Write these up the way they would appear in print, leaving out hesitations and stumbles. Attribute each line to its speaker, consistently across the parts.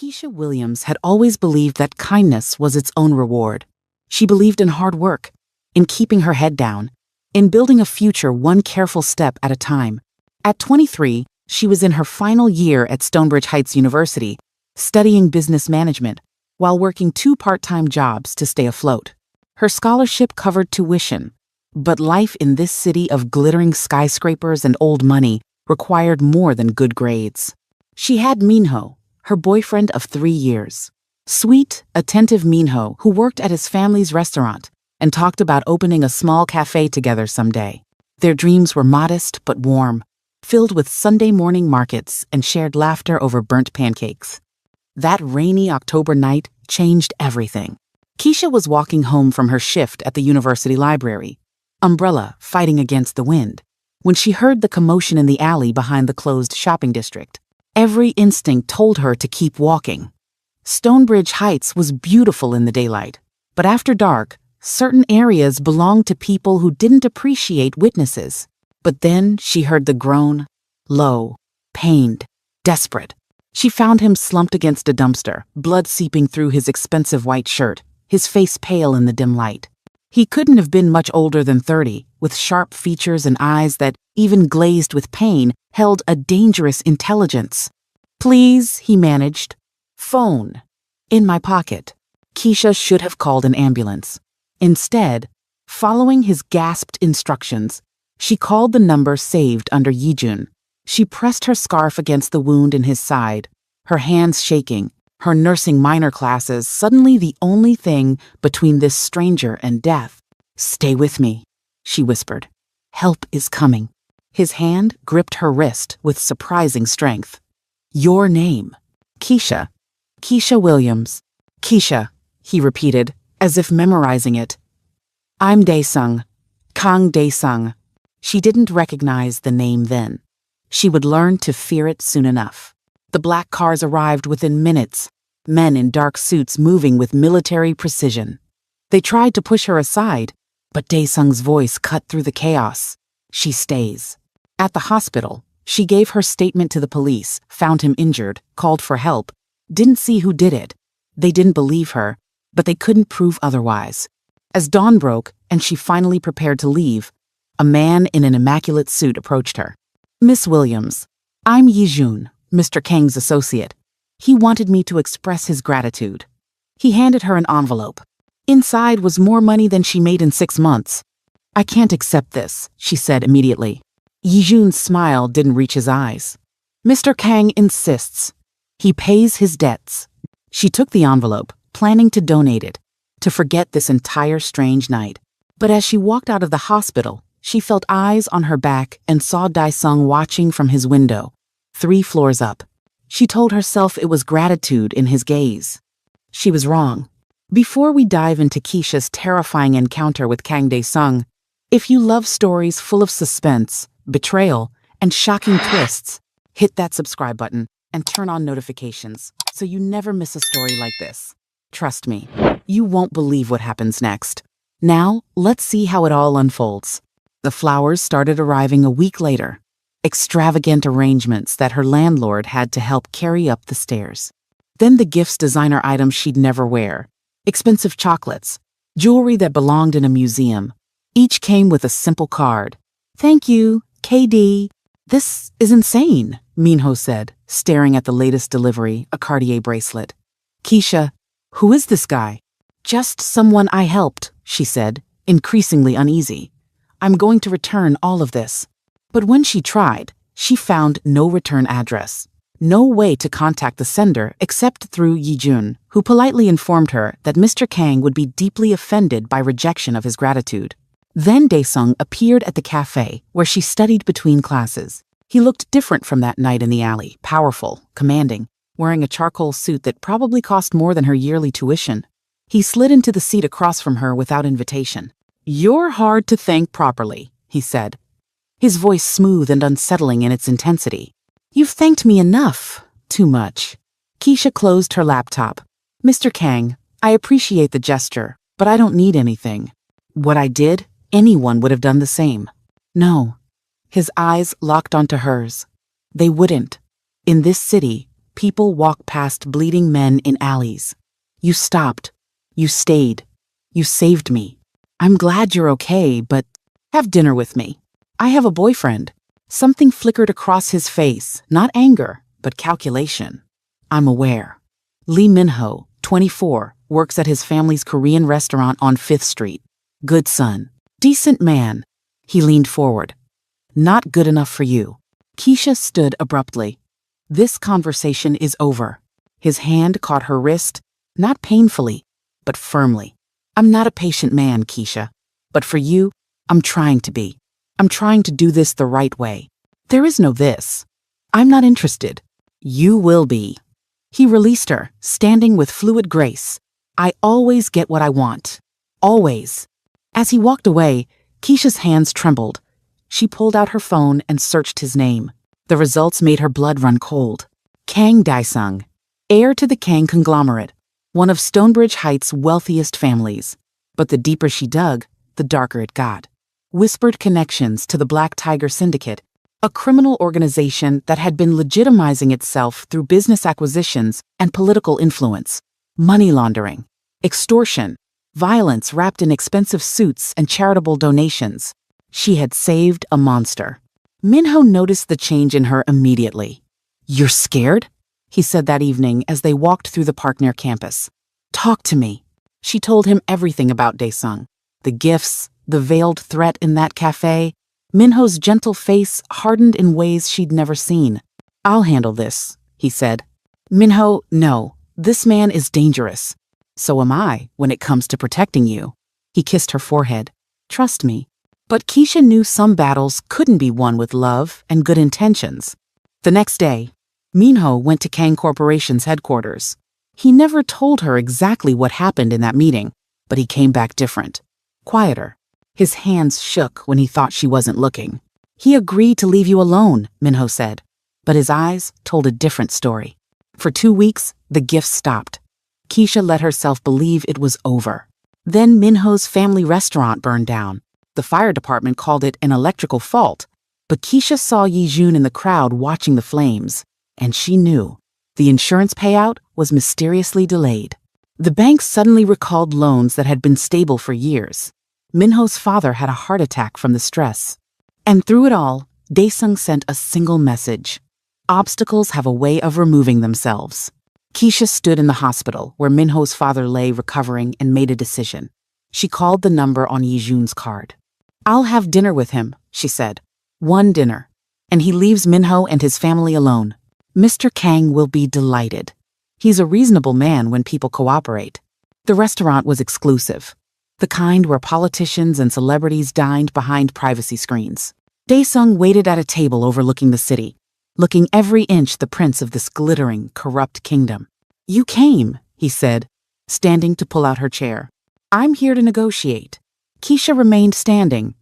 Speaker 1: Keisha Williams had always believed that kindness was its own reward. She believed in hard work, in keeping her head down, in building a future one careful step at a time. At 23, she was in her final year at Stonebridge Heights University, studying business management, while working 2 part-time jobs to stay afloat. Her scholarship covered tuition, but life in this city of glittering skyscrapers and old money required more than good grades. She had Minho, her boyfriend of 3 years. Sweet, attentive Minho, who worked at his family's restaurant and talked about opening a small cafe together someday. Their dreams were modest but warm, filled with Sunday morning markets and shared laughter over burnt pancakes. That rainy October night changed everything. Keisha was walking home from her shift at the university library, umbrella fighting against the wind, when she heard the commotion in the alley behind the closed shopping district. Every instinct told her to keep walking. Stonebridge Heights was beautiful in the daylight, but after dark, certain areas belonged to people who didn't appreciate witnesses. But then she heard the groan, low, pained, desperate. She found him slumped against a dumpster, blood seeping through his expensive white shirt, his face pale in the dim light. He couldn't have been much older than 30, with sharp features and eyes that, even glazed with pain, held a dangerous intelligence. "Please," he managed. "Phone. In my pocket." Keisha should have called an ambulance. Instead, following his gasped instructions, she called the number saved under Yijun. She pressed her scarf against the wound in his side, her hands shaking, her nursing minor classes suddenly the only thing between this stranger and death. "Stay with me," she whispered. "Help is coming." His hand gripped her wrist with surprising strength. "Your name." "Keisha. Keisha Williams." "Keisha," he repeated, as if memorizing it. "I'm Daesung. Kang Daesung." She didn't recognize the name then. She would learn to fear it soon enough. The black cars arrived within minutes, men in dark suits moving with military precision. They tried to push her aside, but Daesung's voice cut through the chaos. "She stays." At the hospital, she gave her statement to the police, found him injured, called for help, didn't see who did it. They didn't believe her, but they couldn't prove otherwise. As dawn broke and she finally prepared to leave, a man in an immaculate suit approached her. "Miss Williams, I'm Yijun, Mr. Kang's associate. He wanted me to express his gratitude." He handed her an envelope. Inside was more money than she made in 6 months. "I can't accept this," she said immediately. Yijun's smile didn't reach his eyes. "Mr. Kang insists. He pays his debts." She took the envelope, planning to donate it, to forget this entire strange night. But as she walked out of the hospital, she felt eyes on her back and saw Daesung watching from his window, 3 floors up. She told herself it was gratitude in his gaze. She was wrong. Before we dive into Keisha's terrifying encounter with Kang Daesung, if you love stories full of suspense, betrayal, and shocking twists, hit that subscribe button and turn on notifications so you never miss a story like this. Trust me, you won't believe what happens next. Now, let's see how it all unfolds. The flowers started arriving a week later, extravagant arrangements that her landlord had to help carry up the stairs. Then the gifts, designer items she'd never wear, expensive chocolates, jewelry that belonged in a museum. Each came with a simple card. "Thank you, KD." "This is insane," Minho said, staring at the latest delivery, a Cartier bracelet. "Keisha, who is this guy?" "Just someone I helped," she said, increasingly uneasy. "I'm going to return all of this." But when she tried, she found no return address, no way to contact the sender except through Yijun, who politely informed her that Mr. Kang would be deeply offended by rejection of his gratitude. Then Daesung appeared at the cafe where she studied between classes. He looked different from that night in the alley, powerful, commanding, wearing a charcoal suit that probably cost more than her yearly tuition. He slid into the seat across from her without invitation. "You're hard to thank properly," he said, his voice smooth and unsettling in its intensity. "You've thanked me enough. Too much." Keisha closed her laptop. "Mr. Kang, I appreciate the gesture, but I don't need anything. What I did, anyone would have done the same." "No." His eyes locked onto hers. "They wouldn't. In this city, People walk past bleeding men in alleys. You stopped. You stayed. You saved me. I'm glad you're okay, but have dinner with me. I have a boyfriend. Something flickered across his face, not anger, but calculation. I'm aware. Lee Min-ho, 24, works at his family's Korean restaurant on 5th Street. Good son. Decent man. He leaned forward. Not good enough for you. Keisha stood abruptly. This conversation is over. His hand caught her wrist, not painfully, but firmly. I'm not a patient man, Keisha. But for you, I'm trying to be. I'm trying to do this the right way. There is no this. I'm not interested. You will be. He released her, standing with fluid grace. I always get what I want. Always. As he walked away, Keisha's hands trembled. She pulled out her phone and searched his name. The results made her blood run cold. Kang Dae-sung, heir to the Kang conglomerate, one of Stonebridge Heights' wealthiest families. But the deeper she dug, the darker it got. Whispered connections to the Black Tiger Syndicate, a criminal organization that had been legitimizing itself through business acquisitions and political influence, money laundering, extortion, violence wrapped in expensive suits and charitable donations. She had saved a monster. Min-ho noticed the change in her immediately. You're scared? He said that evening as they walked through the park near campus. Talk to me. She told him everything about Dae-sung. The gifts, the veiled threat in that cafe. Min-ho's gentle face hardened in ways she'd never seen. I'll handle this, he said. Min-ho, no, this man is dangerous. So am I when it comes to protecting you. He kissed her forehead. Trust me. But Keisha knew some battles couldn't be won with love and good intentions. The next day, Min-ho went to Kang Corporation's headquarters. He never told her exactly what happened in that meeting, but he came back different. Quieter. His hands shook when he thought she wasn't looking. He agreed to leave you alone, Min-ho said, but his eyes told a different story. For 2 weeks, the gifts stopped. Keisha let herself believe it was over. Then Min-ho's family restaurant burned down. The fire department called it an electrical fault, but Keisha saw Yi-jun in the crowd watching the flames, and she knew. The insurance payout was mysteriously delayed. The bank suddenly recalled loans that had been stable for years. Min-ho's father had a heart attack from the stress. And through it all, Dae-sung sent a single message. Obstacles have a way of removing themselves. Keisha stood in the hospital where Min-ho's father lay recovering and made a decision. She called the number on Yi-jun's card. I'll have dinner with him, she said. One dinner. And he leaves Min-ho and his family alone. Mr. Kang will be delighted. He's a reasonable man when people cooperate. The restaurant was exclusive. The kind where politicians and celebrities dined behind privacy screens. Dae-sung waited at a table overlooking the city, looking every inch the prince of this glittering, corrupt kingdom. You came, he said, standing to pull out her chair. I'm here to negotiate. Keisha remained standing.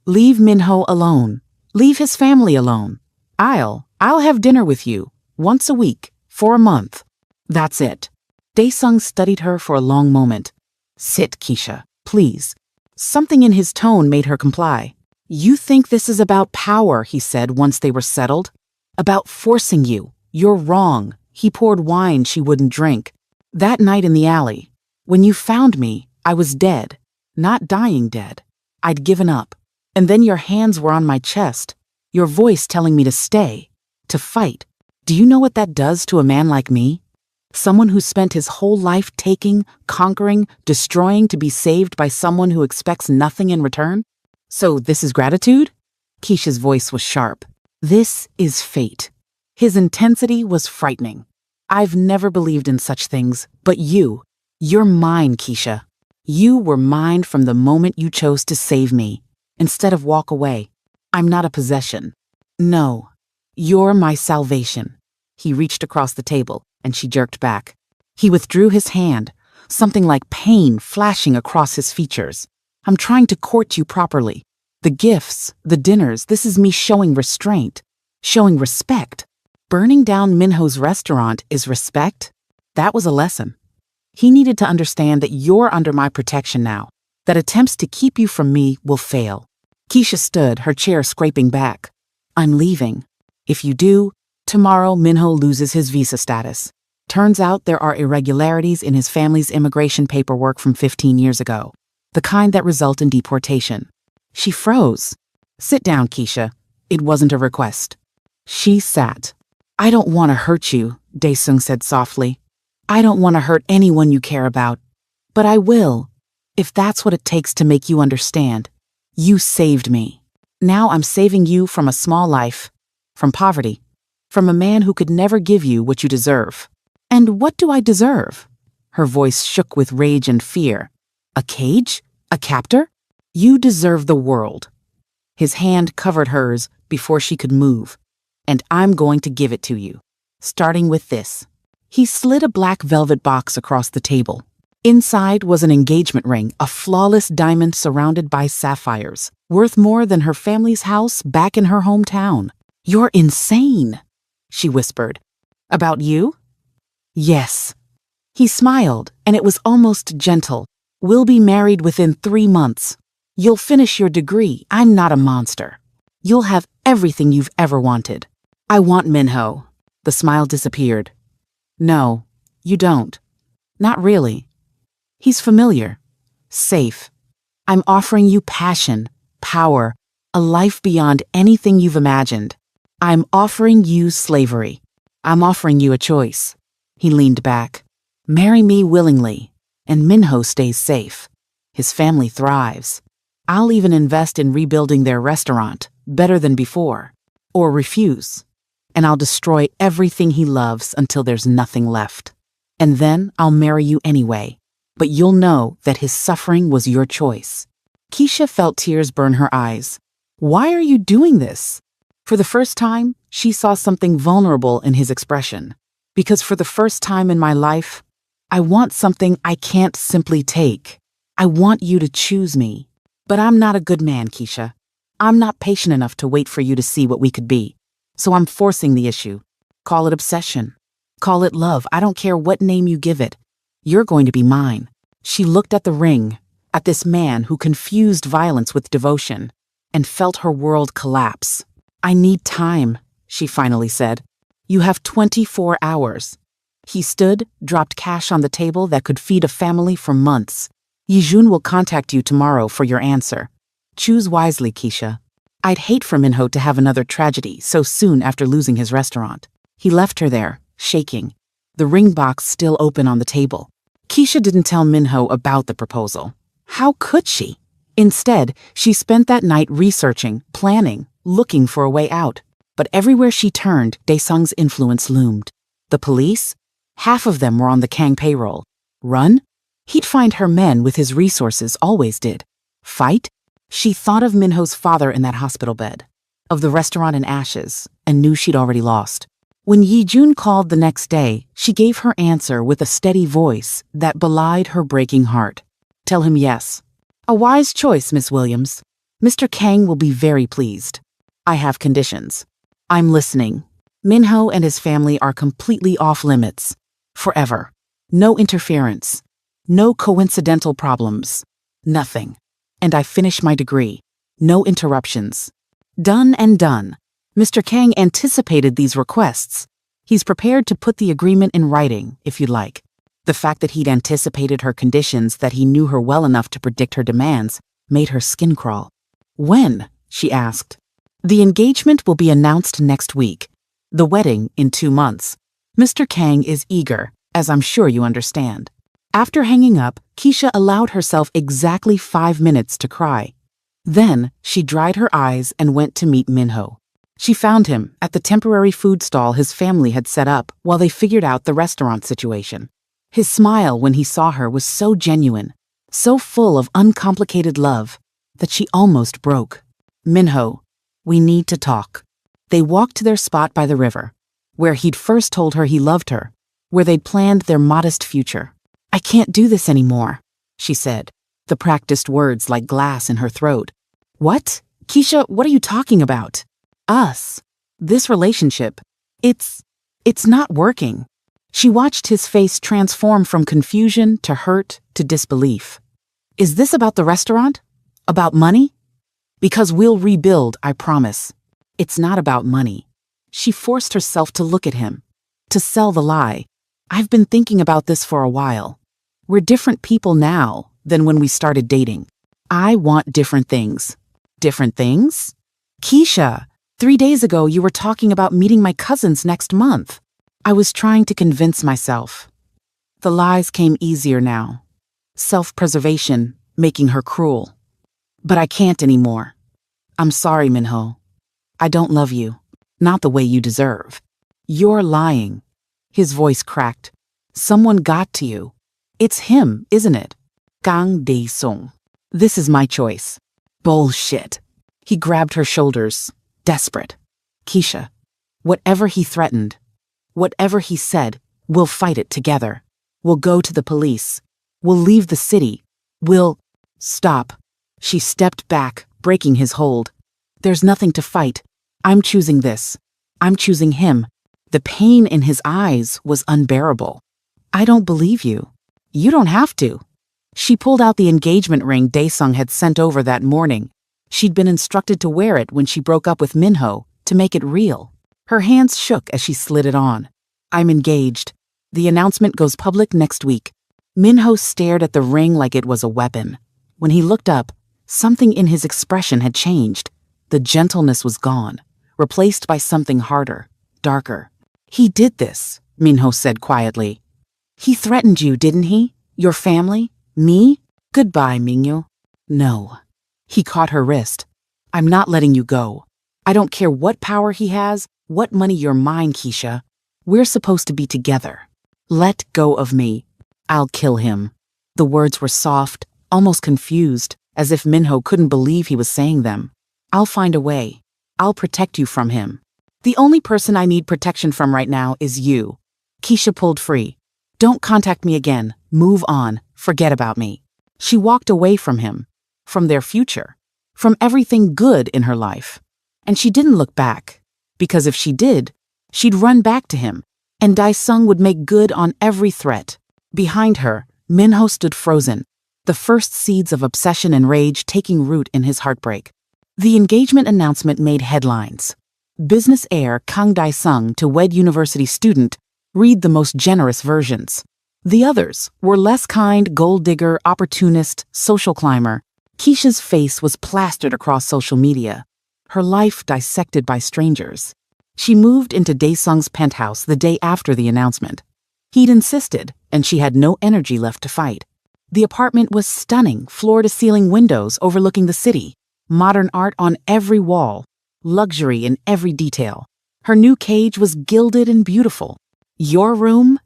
Speaker 1: Leave Min-ho alone. Leave his family alone. I'll have dinner with you, once a week, for a month. That's it. Dae-sung studied her for a long moment. Sit, Keisha, please. Something in his tone made her comply. You think this is about power, he said once they were settled. About forcing you. You're wrong. He poured wine she wouldn't drink. That night in the alley, when you found me, I was dead. Not dying dead. I'd given up. And then your hands were on my chest, your voice telling me to stay, to fight. Do you know what that does to a man like me? Someone who spent his whole life taking, conquering, destroying to be saved by someone who expects nothing in return? So this is gratitude? Keisha's voice was sharp. This is fate. His intensity was frightening. I've never believed in such things, but you're mine, Keisha. You were mine from the moment you chose to save me, instead of walk away. I'm not a possession. No, you're my salvation. He reached across the table, and she jerked back. He withdrew his hand, something like pain flashing across his features. I'm trying to court you properly. The gifts, the dinners, this is me showing restraint, showing respect. Burning down Min-ho's restaurant is respect? That was a lesson. He needed to understand that you're under my protection now, that attempts to keep you from me will fail. Keisha stood, her chair scraping back. I'm leaving. If you do, Tomorrow, Minho loses his visa status. Turns out there are irregularities in his family's immigration paperwork from 15 years ago, the kind that result in deportation. She froze. Sit down, Keisha. It wasn't a request. She sat. I don't want to hurt you, Daesung said softly. I don't want to hurt anyone you care about. But I will, if that's what it takes to make you understand. You saved me. Now I'm saving you from a small life, from poverty, from a man who could never give you what you deserve. And what do I deserve? Her voice shook with rage and fear. A cage? A captor? You deserve the world. His hand covered hers before she could move. And I'm going to give it to you, starting with this. He slid a black velvet box across the table. Inside was an engagement ring, a flawless diamond surrounded by sapphires, worth more than her family's house back in her hometown. You're insane, she whispered. About you? Yes. He smiled, and it was almost gentle. We'll be married within 3 months. You'll finish your degree. I'm not a monster. You'll have everything you've ever wanted. I want Minho. The smile disappeared. No, you don't. Not really. He's familiar. Safe. I'm offering you passion, power, a life beyond anything you've imagined. I'm offering you slavery. I'm offering you a choice. He leaned back. Marry me willingly, and Minho stays safe. His family thrives. I'll even invest in rebuilding their restaurant, better than before. Or refuse. And I'll destroy everything he loves until there's nothing left. And then I'll marry you anyway. But you'll know that his suffering was your choice. Keisha felt tears burn her eyes. Why are you doing this? For the first time, she saw something vulnerable in his expression. Because for the first time in my life, I want something I can't simply take. I want you to choose me. But I'm not a good man, Keisha. I'm not patient enough to wait for you to see what we could be. So I'm forcing the issue. Call it obsession. Call it love. I don't care what name you give it. You're going to be mine. She looked at the ring, at this man who confused violence with devotion, and felt her world collapse. I need time, she finally said. You have 24 hours. He stood, dropped cash on the table that could feed a family for months. Yijun will contact you tomorrow for your answer. Choose wisely, Keisha. I'd hate for Minho to have another tragedy so soon after losing his restaurant. He left her there, shaking, the ring box still open on the table. Keisha didn't tell Minho about the proposal. How could she? Instead, she spent that night researching, planning, looking for a way out. But everywhere she turned, Daesung's influence loomed. The police? Half of them were on the Kang payroll. Run? He'd find her men with his resources, always did. Fight? She thought of Minho's father in that hospital bed, of the restaurant in ashes, and knew she'd already lost. When Yijun called the next day, she gave her answer with a steady voice that belied her breaking heart. Tell him yes. A wise choice, Miss Williams. Mr. Kang will be very pleased. I have conditions. I'm listening. Minho and his family are completely off limits. Forever. No interference. No coincidental problems. Nothing. And I finish my degree. No interruptions. Done and done. Mr. Kang anticipated these requests. He's prepared to put the agreement in writing, if you'd like. The fact that he'd anticipated her conditions, that he knew her well enough to predict her demands, made her skin crawl. When? She asked. The engagement will be announced next week. The wedding in 2 months. Mr. Kang is eager, as I'm sure you understand. After hanging up, Keisha allowed herself exactly 5 minutes to cry. Then, she dried her eyes and went to meet Minho. She found him at the temporary food stall his family had set up while they figured out the restaurant situation. His smile when he saw her was so genuine, so full of uncomplicated love, that she almost broke. Minho, we need to talk. They walked to their spot by the river, where he'd first told her he loved her, where they'd planned their modest future. I can't do this anymore, she said, the practiced words like glass in her throat. What? Keisha, what are you talking about? Us. This relationship. It's not working. She watched his face transform from confusion to hurt to disbelief. Is this about the restaurant? About money? Because we'll rebuild, I promise. It's not about money. She forced herself to look at him, to sell the lie. I've been thinking about this for a while. We're different people now than when we started dating. I want different things. Different things? Keisha, 3 days ago you were talking about meeting my cousins next month. I was trying to convince myself. The lies came easier now. Self-preservation, making her cruel. But I can't anymore. I'm sorry, Minho. I don't love you. Not the way you deserve. You're lying. His voice cracked. Someone got to you. It's him, isn't it? Kang Dae-sung. This is my choice. Bullshit. He grabbed her shoulders, desperate. Keisha, whatever he threatened, whatever he said, we'll fight it together. We'll go to the police. We'll leave the city. We'll... Stop. She stepped back, breaking his hold. There's nothing to fight. I'm choosing this. I'm choosing him. The pain in his eyes was unbearable. I don't believe you. You don't have to. She pulled out the engagement ring Dae-sung had sent over that morning. She'd been instructed to wear it when she broke up with Minho, to make it real. Her hands shook as she slid it on. I'm engaged. The announcement goes public next week. Minho stared at the ring like it was a weapon. When he looked up, something in his expression had changed. The gentleness was gone, replaced by something harder, darker. He did this, Minho said quietly. He threatened you, didn't he? Your family? Me? Goodbye, Mingyu. No. He caught her wrist. I'm not letting you go. I don't care what power he has, what money you're mine, Keisha. We're supposed to be together. Let go of me. I'll kill him. The words were soft, almost confused, as if Minho couldn't believe he was saying them. I'll find a way. I'll protect you from him. The only person I need protection from right now is you. Keisha pulled free. Don't contact me again. Move on. Forget about me. She walked away from him, from their future, from everything good in her life. And she didn't look back, because if she did, she'd run back to him, and Dae-sung would make good on every threat. Behind her, Minho stood frozen, the first seeds of obsession and rage taking root in his heartbreak. The engagement announcement made headlines. Business heir Kang Dae-sung to wed university student, read the most generous versions. The others were less kind, gold digger, opportunist, social climber. Keisha's face was plastered across social media, her life dissected by strangers. She moved into Dae-sung's penthouse the day after the announcement. He'd insisted, and she had no energy left to fight. The apartment was stunning, floor-to-ceiling windows overlooking the city, modern art on every wall, luxury in every detail. Her new cage was gilded and beautiful. Your room?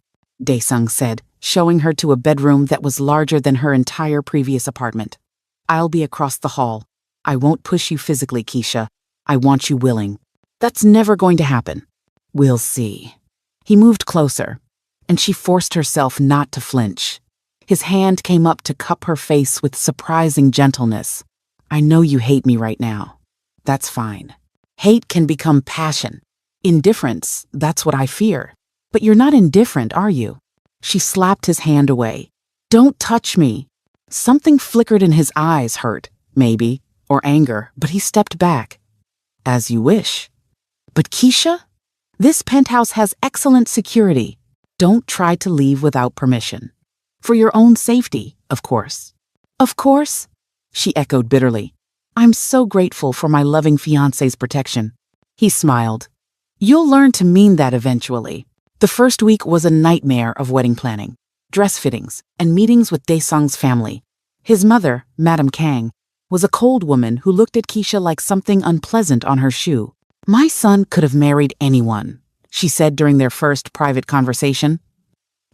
Speaker 1: Dae-sung said, showing her to a bedroom that was larger than her entire previous apartment. I'll be across the hall. I won't push you physically, Keisha. I want you willing. That's never going to happen. We'll see. He moved closer, and she forced herself not to flinch. His hand came up to cup her face with surprising gentleness. I know you hate me right now. That's fine. Hate can become passion. Indifference, that's what I fear. But you're not indifferent, are you? She slapped his hand away. Don't touch me. Something flickered in his eyes, hurt, maybe, or anger, but he stepped back. As you wish. But Keisha? This penthouse has excellent security. Don't try to leave without permission. For your own safety, of course. Of course? She echoed bitterly. I'm so grateful for my loving fiancé's protection. He smiled. You'll learn to mean that eventually. The first week was a nightmare of wedding planning, dress fittings, and meetings with Dae-sung's family. His mother, Madame Kang, was a cold woman who looked at Keisha like something unpleasant on her shoe. My son could have married anyone, she said during their first private conversation.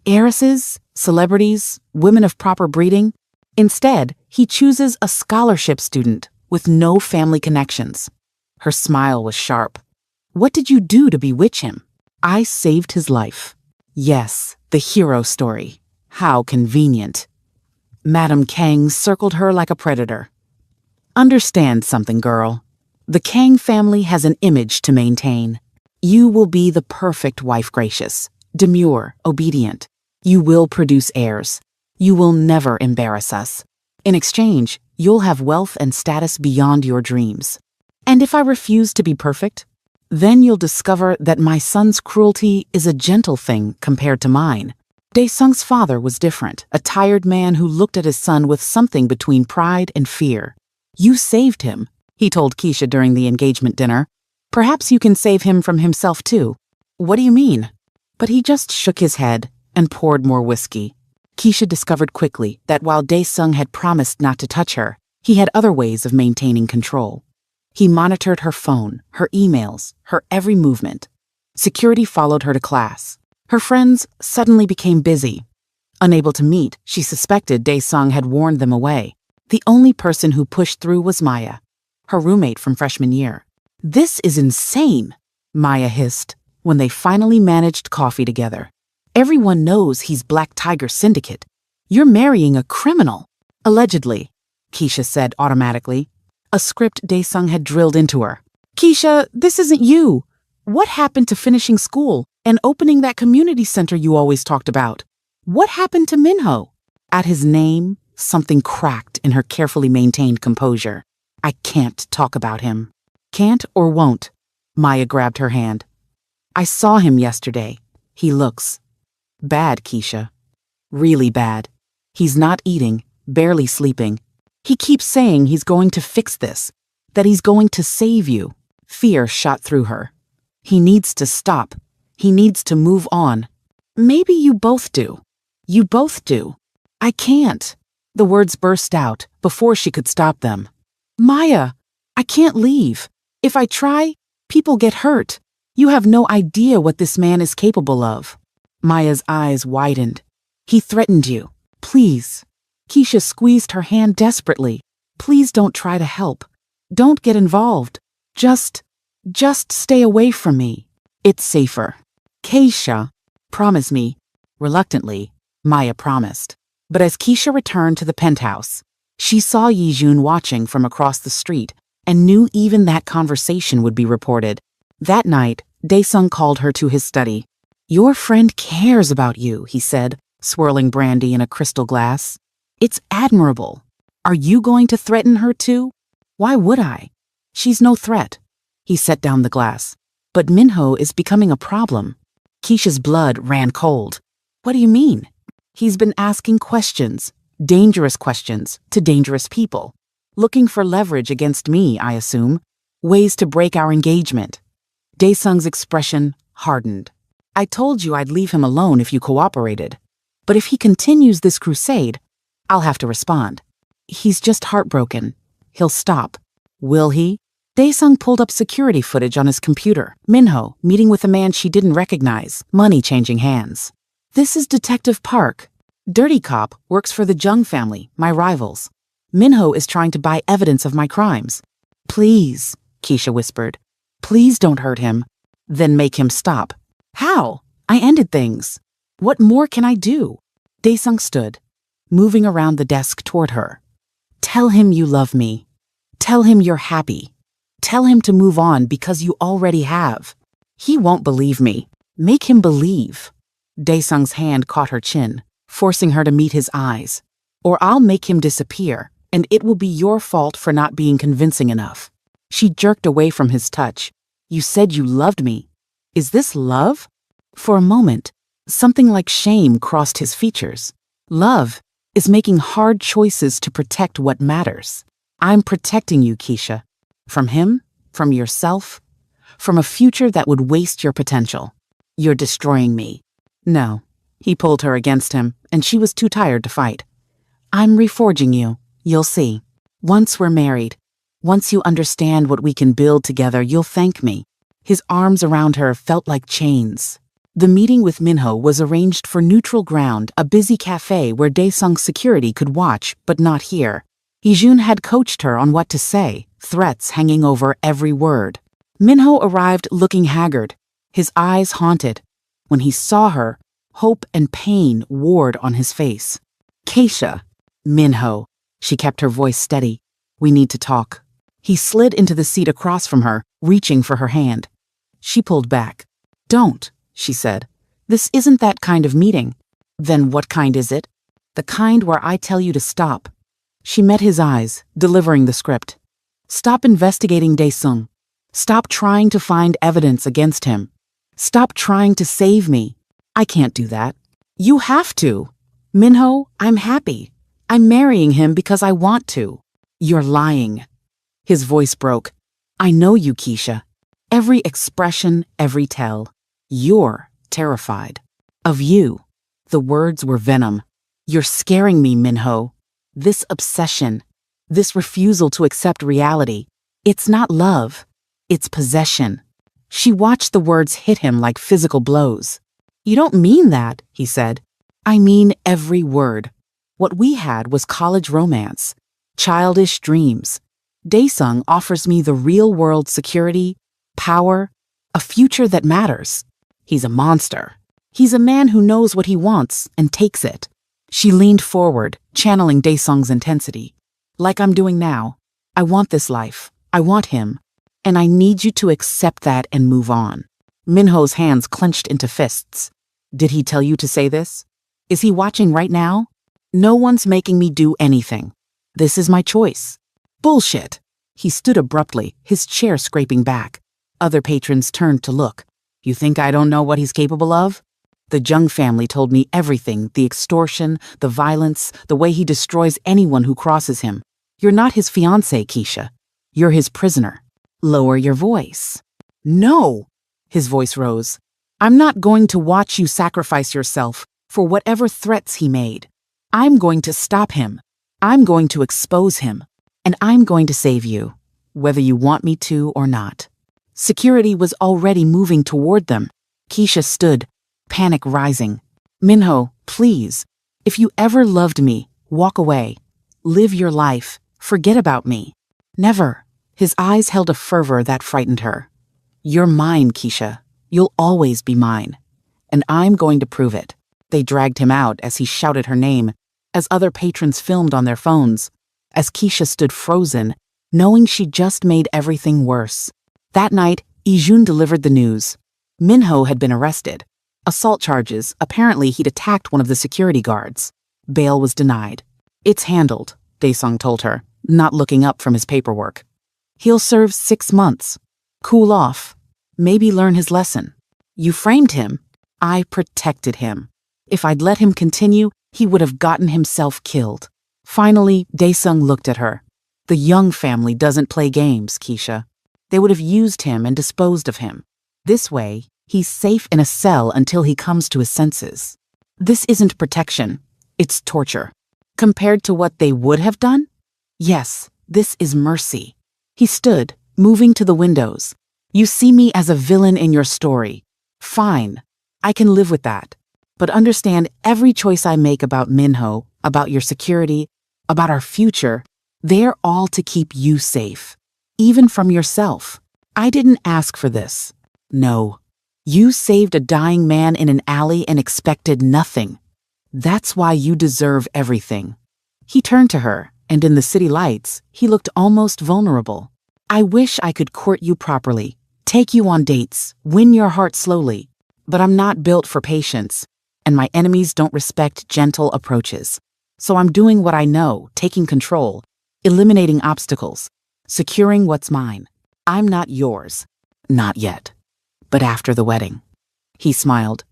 Speaker 1: Heiresses, celebrities, women of proper breeding. Instead, he chooses a scholarship student with no family connections. Her smile was sharp. What did you do to bewitch him? I saved his life. Yes, the hero story. How convenient. Madame Kang circled her like a predator. Understand something, girl. The Kang family has an image to maintain. You will be the perfect wife, gracious, demure, obedient. You will produce heirs. You will never embarrass us. In exchange, you'll have wealth and status beyond your dreams. And if I refuse to be perfect, Then you'll discover that my son's cruelty is a gentle thing compared to mine. Dae-sung's father was different, a tired man who looked at his son with something between pride and fear. You saved him, he told Keisha during the engagement dinner. Perhaps you can save him from himself too. What do you mean? But he just shook his head and poured more whiskey. Keisha discovered quickly that while Dae-sung had promised not to touch her, he had other ways of maintaining control. He monitored her phone, her emails, her every movement. Security followed her to class. Her friends suddenly became busy. Unable to meet, she suspected Dae-sung had warned them away. The only person who pushed through was Maya, her roommate from freshman year. This is insane, Maya hissed when they finally managed coffee together. Everyone knows he's Black Tiger Syndicate. You're marrying a criminal. Allegedly, Keisha said automatically. A script Dae-sung had drilled into her. Keisha, this isn't you. What happened to finishing school and opening that community center you always talked about? What happened to Minho? At his name, something cracked in her carefully maintained composure. I can't talk about him. Can't or won't? Maya grabbed her hand. I saw him yesterday. He looks bad, Keisha. Really bad. He's not eating, barely sleeping. He keeps saying he's going to fix this, that he's going to save you. Fear shot through her. He needs to stop. He needs to move on. Maybe you both do. You both do. I can't. The words burst out before she could stop them. Maya, I can't leave. If I try, people get hurt. You have no idea what this man is capable of. Maya's eyes widened. He threatened you. Please. Keisha squeezed her hand desperately. Please don't try to help. Don't get involved. Just stay away from me. It's safer. Keisha, promise me. Reluctantly, Maya promised. But as Keisha returned to the penthouse, she saw Yijun watching from across the street and knew even that conversation would be reported. That night, Dae-sung called her to his study. Your friend cares about you, he said, swirling brandy in a crystal glass. It's admirable. Are you going to threaten her too? Why would I? She's no threat. He set down the glass. But Minho is becoming a problem. Keisha's blood ran cold. What do you mean? He's been asking questions, dangerous questions, to dangerous people. Looking for leverage against me, I assume. Ways to break our engagement. Dae-sung's expression hardened. I told you I'd leave him alone if you cooperated. But if he continues this crusade, I'll have to respond. He's just heartbroken. He'll stop. Will he? Dae-sung pulled up security footage on his computer. Minho meeting with a man she didn't recognize, money changing hands. This is Detective Park. Dirty Cop works for the Jung family, my rivals. Minho is trying to buy evidence of my crimes. Please, Keisha whispered. Please don't hurt him. Then make him stop. How? I ended things. What more can I do? Dae-sung stood, moving around the desk toward her. Tell him you love me. Tell him you're happy. Tell him to move on because you already have. He won't believe me. Make him believe. Dae-sung's hand caught her chin, forcing her to meet his eyes. Or I'll make him disappear, and it will be your fault for not being convincing enough. She jerked away from his touch. You said you loved me. Is this love? For a moment, something like shame crossed his features. Love is making hard choices to protect what matters. I'm protecting you, Keisha. From him, from yourself, from a future that would waste your potential. You're destroying me. No. He pulled her against him, and she was too tired to fight. I'm reforging you. You'll see. Once we're married, once you understand what we can build together, you'll thank me. His arms around her felt like chains. The meeting with Minho was arranged for neutral ground, a busy cafe where Dae-sung's security could watch but not hear. Yijun had coached her on what to say, threats hanging over every word. Minho arrived looking haggard, his eyes haunted. When he saw her, hope and pain warred on his face. Keisha. Minho. She kept her voice steady. We need to talk. He slid into the seat across from her, reaching for her hand. She pulled back. Don't, she said. This isn't that kind of meeting. Then what kind is it? The kind where I tell you to stop. She met his eyes, delivering the script. Stop investigating Dae-sung. Stop trying to find evidence against him. Stop trying to save me. I can't do that. You have to. Minho, I'm happy. I'm marrying him because I want to. You're lying. His voice broke. I know you, Keisha. Every expression, every tell. You're terrified. Of you. The words were venom. You're scaring me, Minho. This obsession. This refusal to accept reality. It's not love. It's possession. She watched the words hit him like physical blows. You don't mean that, he said. I mean every word. What we had was college romance. Childish dreams. Daesung offers me the real-world security, power, a future that matters. He's a monster. He's a man who knows what he wants and takes it. She leaned forward, channeling Daesung's intensity. Like I'm doing now. I want this life. I want him. And I need you to accept that and move on. Minho's hands clenched into fists. Did he tell you to say this? Is he watching right now? No one's making me do anything. This is my choice. Bullshit. He stood abruptly, his chair scraping back. Other patrons turned to look. You think I don't know what he's capable of? The Jung family told me everything, the extortion, the violence, the way he destroys anyone who crosses him. You're not his fiancée, Keisha. You're his prisoner. Lower your voice. No! His voice rose. I'm not going to watch you sacrifice yourself for whatever threats he made. I'm going to stop him. I'm going to expose him. And I'm going to save you, whether you want me to or not. Security was already moving toward them. Keisha stood, panic rising. Minho, please, if you ever loved me, walk away. Live your life. Forget about me. Never. His eyes held a fervor that frightened her. You're mine, Keisha. You'll always be mine. And I'm going to prove it. They dragged him out as he shouted her name, as other patrons filmed on their phones, as Keisha stood frozen, knowing she just made everything worse. That night, Ijun delivered the news. Minho had been arrested. Assault charges, apparently he'd attacked one of the security guards. Bail was denied. It's handled, Daesung told her, not looking up from his paperwork. He'll serve 6 months. Cool off. Maybe learn his lesson. You framed him. I protected him. If I'd let him continue, he would have gotten himself killed. Finally, Daesung looked at her. The Young family doesn't play games, Keisha. They would have used him and disposed of him. This way, he's safe in a cell until he comes to his senses. This isn't protection. It's torture. Compared to what they would have done? Yes, this is mercy. He stood, moving to the windows. You see me as a villain in your story. Fine. I can live with that. But understand every choice I make about Minho, about your security, about our future, they're all to keep you safe. Even from yourself. I didn't ask for this. No. You saved a dying man in an alley and expected nothing. That's why you deserve everything. He turned to her, and in the city lights, he looked almost vulnerable. I wish I could court you properly, take you on dates, win your heart slowly. But I'm not built for patience, and my enemies don't respect gentle approaches. So I'm doing what I know, taking control, eliminating obstacles, securing what's mine. I'm not yours. Not yet. But after the wedding. He smiled.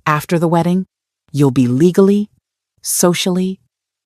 Speaker 1: After the wedding, you'll be legally, socially,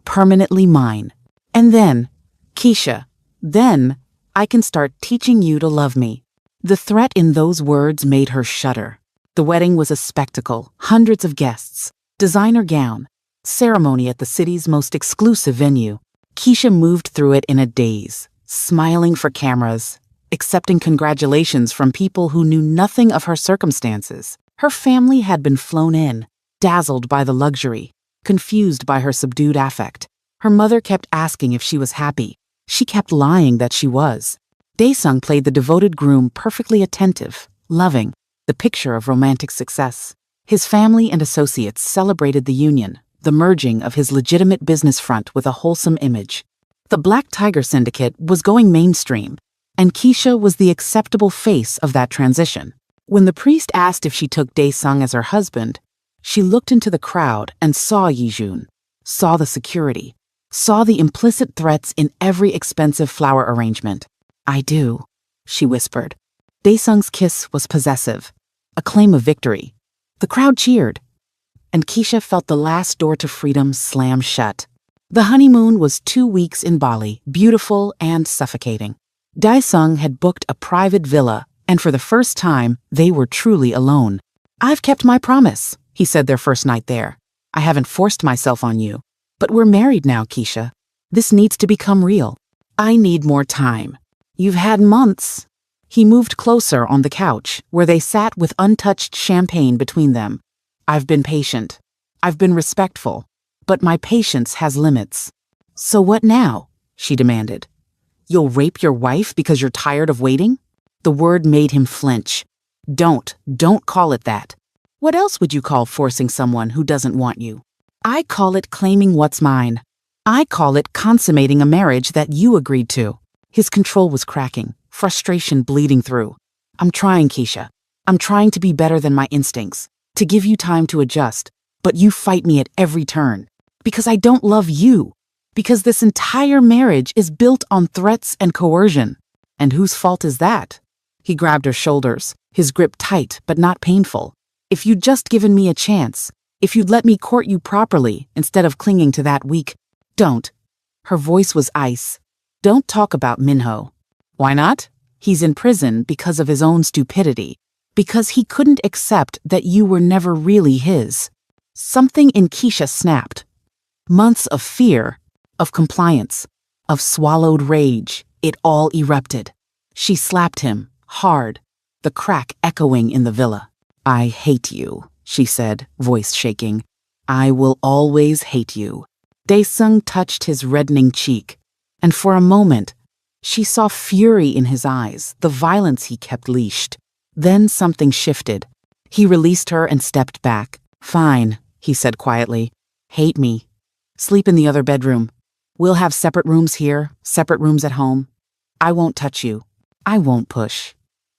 Speaker 1: permanently mine. And then, Keisha, then I can start teaching you to love me. The threat in those words made her shudder. The wedding was a spectacle, hundreds of guests, designer gown, ceremony at the city's most exclusive venue. Keisha moved through it in a daze, smiling for cameras, accepting congratulations from people who knew nothing of her circumstances. Her family had been flown in, dazzled by the luxury, confused by her subdued affect. Her mother kept asking if she was happy. She kept lying that she was. Daesung played the devoted groom, perfectly attentive, loving, the picture of romantic success. His family and associates celebrated the union, the merging of his legitimate business front with a wholesome image. The Black Tiger Syndicate was going mainstream, and Keisha was the acceptable face of that transition. When the priest asked if she took Daesung as her husband, she looked into the crowd and saw Yijun, saw the security, saw the implicit threats in every expensive flower arrangement. I do, she whispered. Daesung's kiss was possessive, a claim of victory. The crowd cheered, and Keisha felt the last door to freedom slam shut. The honeymoon was 2 weeks in Bali, beautiful and suffocating. Daesung had booked a private villa, and for the first time, they were truly alone. "I've kept my promise," he said their first night there. "I haven't forced myself on you. But we're married now, Keisha. This needs to become real. I need more time. You've had months." He moved closer on the couch, where they sat with untouched champagne between them. "I've been patient. I've been respectful. But my patience has limits." "So what now?" she demanded. "You'll rape your wife because you're tired of waiting?" The word made him flinch. Don't call it that. What else would you call forcing someone who doesn't want you? I call it claiming what's mine. I call it consummating a marriage that you agreed to. His control was cracking, frustration bleeding through. "I'm trying, Keisha. I'm trying to be better than my instincts, to give you time to adjust, but you fight me at every turn. Because I don't love you. Because this entire marriage is built on threats and coercion. And whose fault is that?" He grabbed her shoulders, his grip tight but not painful. "If you'd just given me a chance, if you'd let me court you properly instead of clinging to that weak..." "Don't." Her voice was ice. "Don't talk about Minho." "Why not?" "He's in prison because of his own stupidity. Because he couldn't accept that you were never really his." Something in Keisha snapped. Months of fear, of compliance, of swallowed rage, it all erupted. She slapped him, hard, the crack echoing in the villa. "I hate you," she said, voice shaking. "I will always hate you." Daesung touched his reddening cheek, and for a moment, she saw fury in his eyes, the violence he kept leashed. Then something shifted. He released her and stepped back. "Fine," he said quietly. "Hate me. Sleep in the other bedroom. We'll have separate rooms here, separate rooms at home. I won't touch you. I won't push."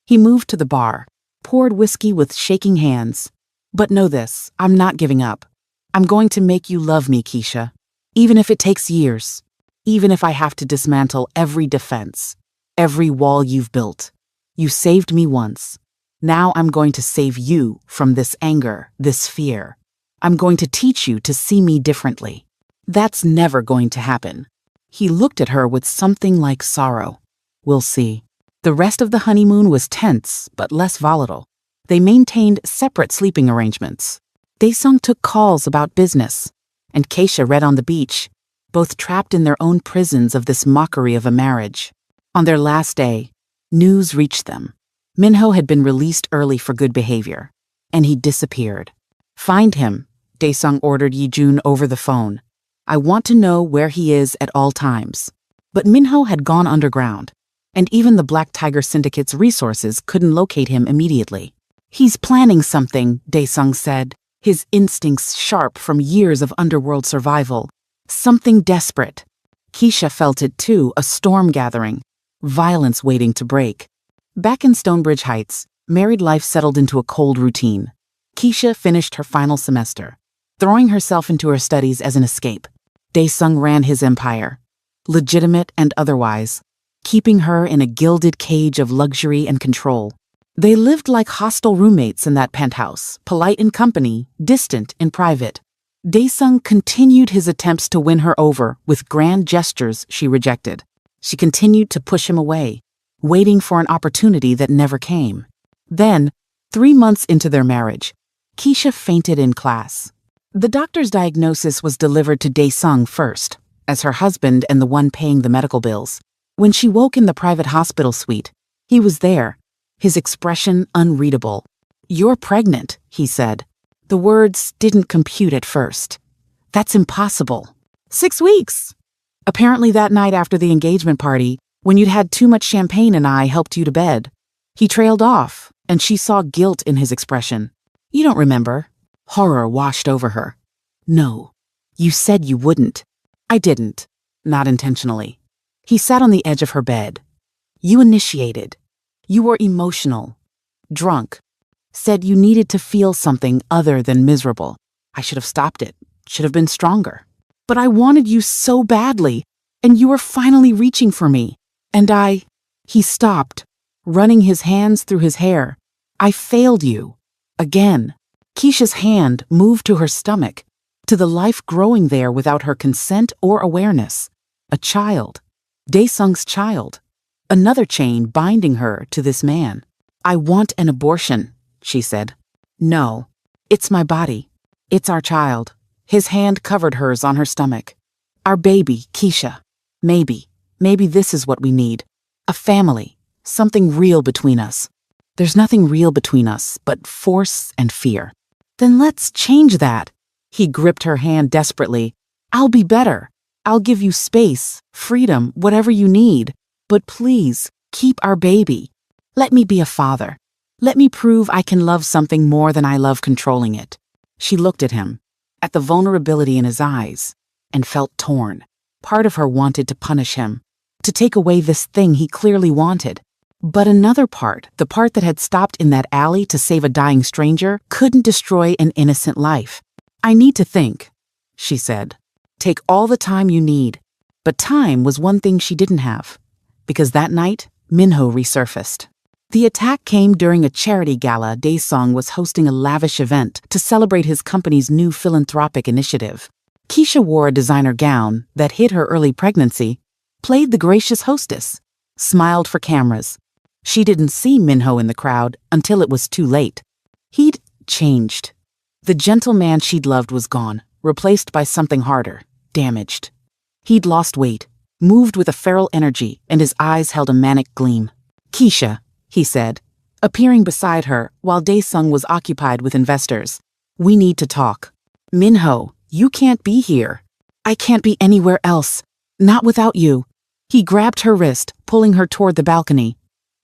Speaker 1: He moved to the bar, poured whiskey with shaking hands. "But know this, I'm not giving up. I'm going to make you love me, Keisha. Even if it takes years. Even if I have to dismantle every defense, every wall you've built. You saved me once. Now I'm going to save you from this anger, this fear. I'm going to teach you to see me differently. That's never going to happen." He looked at her with something like sorrow. "We'll see." The rest of the honeymoon was tense, but less volatile. They maintained separate sleeping arrangements. Daesung took calls about business, and Keisha read on the beach, both trapped in their own prisons of this mockery of a marriage. On their last day, news reached them. Minho had been released early for good behavior, and he disappeared. "Find him," Daesung ordered Yijun over the phone. "I want to know where he is at all times." But Minho had gone underground, and even the Black Tiger Syndicate's resources couldn't locate him immediately. "He's planning something," Daesung said, his instincts sharp from years of underworld survival. "Something desperate." Keisha felt it too, a storm gathering, violence waiting to break. Back in Stonebridge Heights, married life settled into a cold routine. Keisha finished her final semester, throwing herself into her studies as an escape. Daesung ran his empire, legitimate and otherwise, keeping her in a gilded cage of luxury and control. They lived like hostile roommates in that penthouse, polite in company, distant in private. Daesung continued his attempts to win her over with grand gestures she rejected. She continued to push him away, waiting for an opportunity that never came. Then, 3 months into their marriage, Keisha fainted in class. The doctor's diagnosis was delivered to Daesung first, as her husband and the one paying the medical bills. When she woke in the private hospital suite, he was there, his expression unreadable. "You're pregnant," he said. The words didn't compute at first. "That's impossible." 6 weeks! Apparently that night after the engagement party, when you'd had too much champagne and I helped you to bed. He trailed off, and she saw guilt in his expression. "You don't remember." Horror washed over her. "No. You said you wouldn't." "I didn't. Not intentionally." He sat on the edge of her bed. "You initiated. You were emotional. Drunk. Said you needed to feel something other than miserable. I should have stopped it. Should have been stronger. But I wanted you so badly, and you were finally reaching for me. And I..." He stopped, running his hands through his hair. I failed you. Again. Keisha's hand moved to her stomach, to the life growing there without her consent or awareness. A child. Daesung's child. Another chain binding her to this man. I want an abortion, she said. No. It's my body. It's our child. His hand covered hers on her stomach. Our baby, Keisha. Maybe this is what we need. A family. Something real between us. There's nothing real between us but force and fear. Then let's change that. He gripped her hand desperately. I'll be better. I'll give you space, freedom, whatever you need. But please, keep our baby. Let me be a father. Let me prove I can love something more than I love controlling it. She looked at him, at the vulnerability in his eyes, and felt torn. Part of her wanted to punish him, to take away this thing he clearly wanted. But another part, the part that had stopped in that alley to save a dying stranger, couldn't destroy an innocent life. I need to think, she said. Take all the time you need. But time was one thing she didn't have. Because that night, Minho resurfaced. The attack came during a charity gala. Daesung was hosting a lavish event to celebrate his company's new philanthropic initiative. Keisha wore a designer gown that hid her early pregnancy, played the gracious hostess, smiled for cameras. She didn't see Minho in the crowd until it was too late. He'd changed. The gentle man she'd loved was gone, replaced by something harder, damaged. He'd lost weight, moved with a feral energy, and his eyes held a manic gleam. Keisha, he said, appearing beside her while Daesung was occupied with investors. We need to talk. Minho, you can't be here. I can't be anywhere else. Not without you. He grabbed her wrist, pulling her toward the balcony.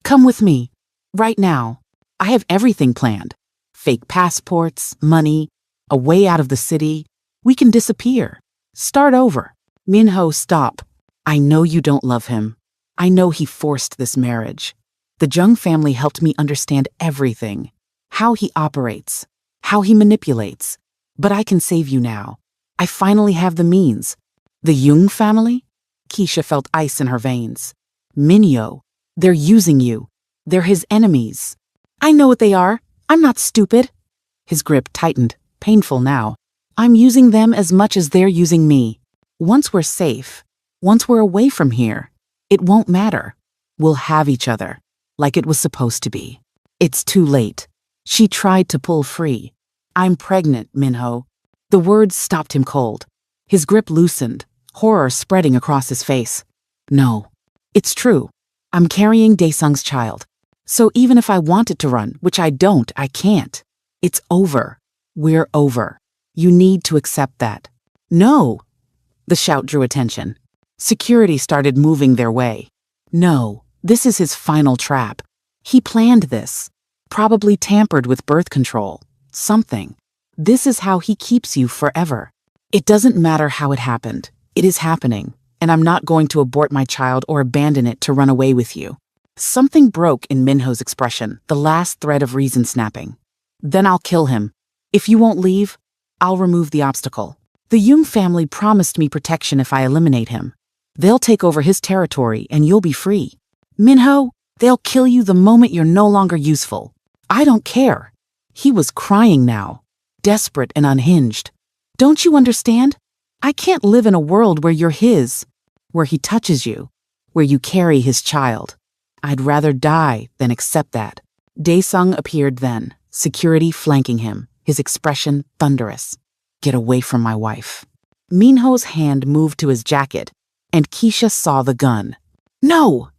Speaker 1: Come with me. Right now. I have everything planned. Fake passports, money, a way out of the city. We can disappear. Start over. Minho, stop. I know you don't love him. I know he forced this marriage. The Jung family helped me understand everything. How he operates. How he manipulates. But I can save you now. I finally have the means. The Jung family? Keisha felt ice in her veins. Minho. They're using you. They're his enemies. I know what they are. I'm not stupid. His grip tightened, painful now. I'm using them as much as they're using me. Once we're safe, once we're away from here, it won't matter. We'll have each other, like it was supposed to be. It's too late. She tried to pull free. I'm pregnant, Minho. The words stopped him cold. His grip loosened, horror spreading across his face. No, it's true. I'm carrying Daesung's child. So even if I wanted to run, which I don't, I can't. It's over. We're over. You need to accept that. No. The shout drew attention. Security started moving their way. No, this is his final trap. He planned this. Probably tampered with birth control. Something. This is how he keeps you forever. It doesn't matter how it happened. It is happening. And I'm not going to abort my child or abandon it to run away with you. Something broke in Minho's expression, the last thread of reason snapping. Then I'll kill him. If you won't leave, I'll remove the obstacle. The Jung family promised me protection if I eliminate him. They'll take over his territory and you'll be free. Minho, they'll kill you the moment you're no longer useful. I don't care. He was crying now, desperate and unhinged. Don't you understand? I can't live in a world where you're his. Where he touches you, where you carry his child. I'd rather die than accept that. Daesung appeared then, security flanking him, his expression thunderous. Get away from my wife. Minho's hand moved to his jacket, and Keisha saw the gun. No!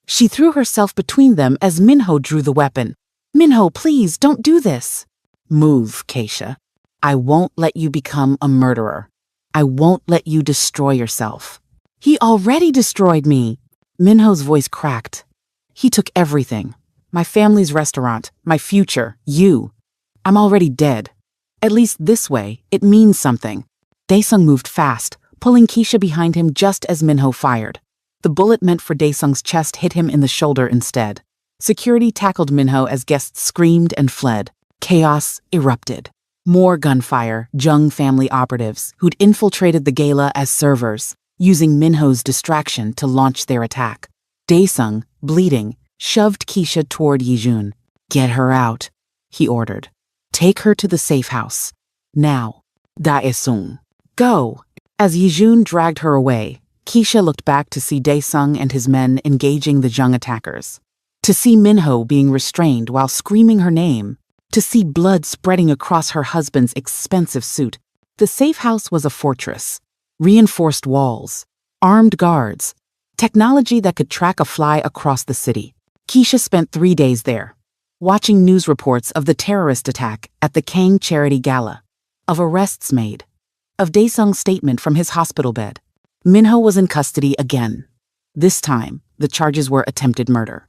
Speaker 1: She threw herself between them as Minho drew the weapon. Minho, please, don't do this. Move, Keisha. I won't let you become a murderer. I won't let you destroy yourself. He already destroyed me. Minho's voice cracked. He took everything. My family's restaurant, my future, you. I'm already dead. At least this way, it means something. Daesung moved fast, pulling Keisha behind him just as Minho fired. The bullet meant for Daesung's chest hit him in the shoulder instead. Security tackled Minho as guests screamed and fled. Chaos erupted. More gunfire, Jung family operatives who'd infiltrated the gala as servers, using Minho's distraction to launch their attack. Daesung, bleeding, shoved Keisha toward Yijun. Get her out, he ordered. Take her to the safe house. Now. Dae-sung. Go. As Yijun dragged her away, Keisha looked back to see Dae-sung and his men engaging the Jung attackers. To see Minho being restrained while screaming her name. To see blood spreading across her husband's expensive suit. The safe house was a fortress. Reinforced walls. Armed guards. Technology that could track a fly across the city. Keisha spent 3 days there, watching news reports of the terrorist attack at the Kang Charity Gala, of arrests made, of Dae-sung's statement from his hospital bed. Minho was in custody again. This time, the charges were attempted murder.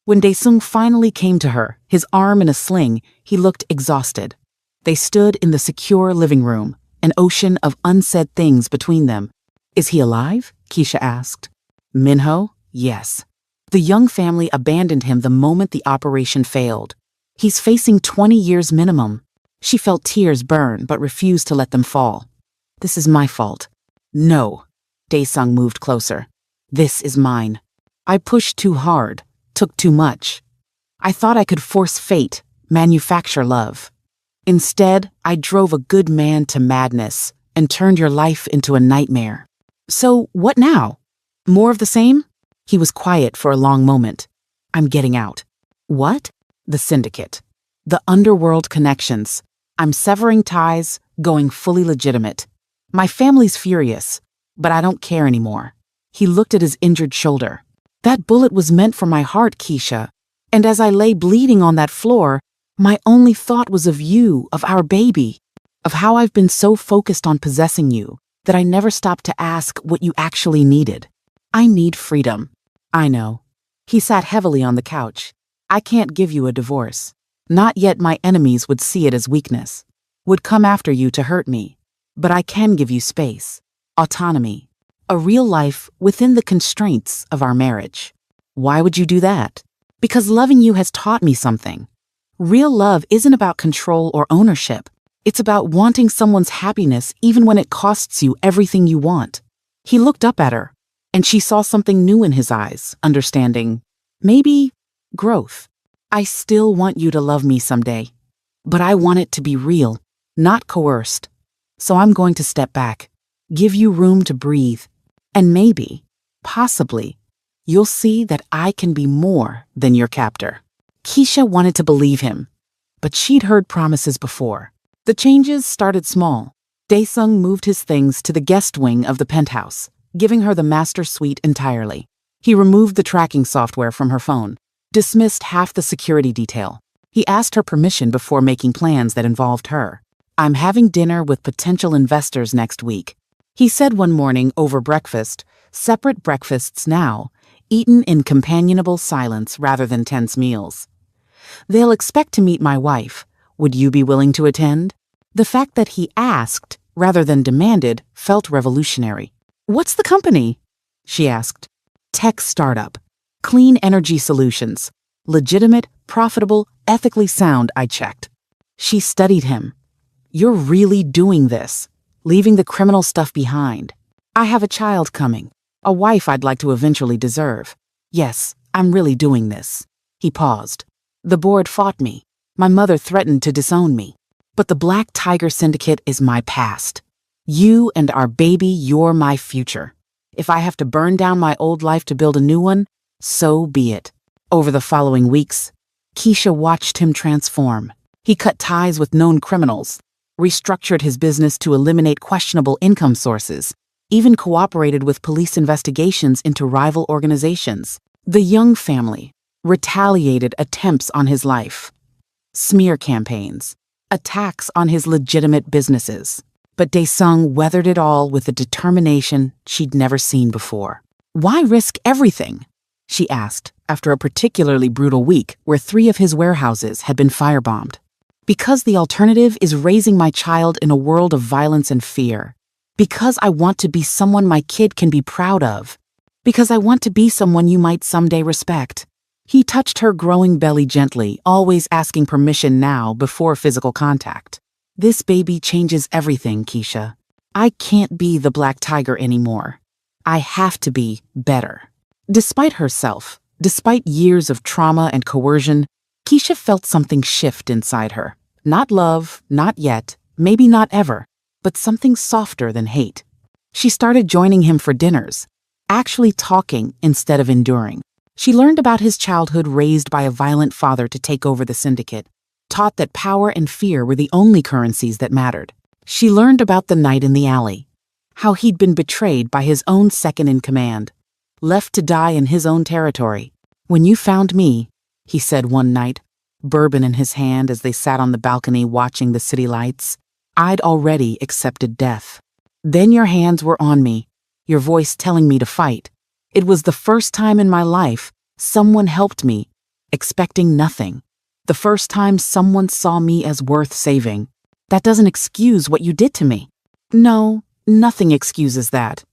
Speaker 1: When Dae-sung finally came to her, his arm in a sling, he looked exhausted. They stood in the secure living room, an ocean of unsaid things between them. Is he alive? Keisha asked. Minho? Yes. The Young family abandoned him the moment the operation failed. He's facing 20 years minimum. She felt tears burn but refused to let them fall. This is my fault. No. Dae-sung moved closer. This is mine. I pushed too hard, took too much. I thought I could force fate, manufacture love. Instead, I drove a good man to madness and turned your life into a nightmare. So, what now? More of the same? He was quiet for a long moment. I'm getting out. What? The syndicate. The underworld connections. I'm severing ties, going fully legitimate. My family's furious, but I don't care anymore. He looked at his injured shoulder. That bullet was meant for my heart, Keisha. And as I lay bleeding on that floor, my only thought was of you, of our baby, of how I've been so focused on possessing you that I never stopped to ask what you actually needed. I need freedom. I know. He sat heavily on the couch. I can't give you a divorce. Not yet my enemies would see it as weakness, would come after you to hurt me. But I can give you space, autonomy, a real life within the constraints of our marriage. Why would you do that? Because loving you has taught me something. Real love isn't about control or ownership. It's about wanting someone's happiness even when it costs you everything you want. He looked up at her, and she saw something new in his eyes, understanding. Maybe growth. I still want you to love me someday, but I want it to be real, not coerced. So I'm going to step back, give you room to breathe, and maybe, possibly, you'll see that I can be more than your captor. Keisha wanted to believe him, but she'd heard promises before. The changes started small. Dae-sung moved his things to the guest wing of the penthouse, giving her the master suite entirely. He removed the tracking software from her phone, dismissed half the security detail. He asked her permission before making plans that involved her. I'm having dinner with potential investors next week, he said one morning over breakfast, separate breakfasts now, eaten in companionable silence rather than tense meals. They'll expect to meet my wife. Would you be willing to attend? The fact that he asked, rather than demanded, felt revolutionary. What's the company? She asked. Tech startup. Clean energy solutions. Legitimate, profitable, ethically sound, I checked. She studied him. You're really doing this, leaving the criminal stuff behind. I have a child coming, a wife I'd like to eventually deserve. Yes, I'm really doing this. He paused. The board fought me. My mother threatened to disown me. But the Black Tiger Syndicate is my past. You and our baby, you're my future. If I have to burn down my old life to build a new one, so be it. Over the following weeks, Keisha watched him transform. He cut ties with known criminals, restructured his business to eliminate questionable income sources, even cooperated with police investigations into rival organizations. The Young family retaliated attempts on his life, smear campaigns, attacks on his legitimate businesses. But Dae-sung weathered it all with a determination she'd never seen before. Why risk everything? She asked, after a particularly brutal week where 3 of his warehouses had been firebombed. Because the alternative is raising my child in a world of violence and fear. Because I want to be someone my kid can be proud of. Because I want to be someone you might someday respect. He touched her growing belly gently, always asking permission now before physical contact. This baby changes everything, Keisha. I can't be the Black Tiger anymore. I have to be better. Despite herself, Despite years of trauma and coercion, Keisha felt something shift inside her. Not love, not yet, maybe not ever, but something softer than hate. She started joining him for dinners, actually talking instead of enduring. She learned about his childhood raised by a violent father to take over the syndicate, taught that power and fear were the only currencies that mattered. She learned about the night in the alley, how he'd been betrayed by his own second-in-command, left to die in his own territory. "When you found me," he said one night, bourbon in his hand as they sat on the balcony watching the city lights, "I'd already accepted death. Then your hands were on me, your voice telling me to fight. It was the first time in my life someone helped me, expecting nothing. The first time someone saw me as worth saving. That doesn't excuse what you did to me." "No, nothing excuses that.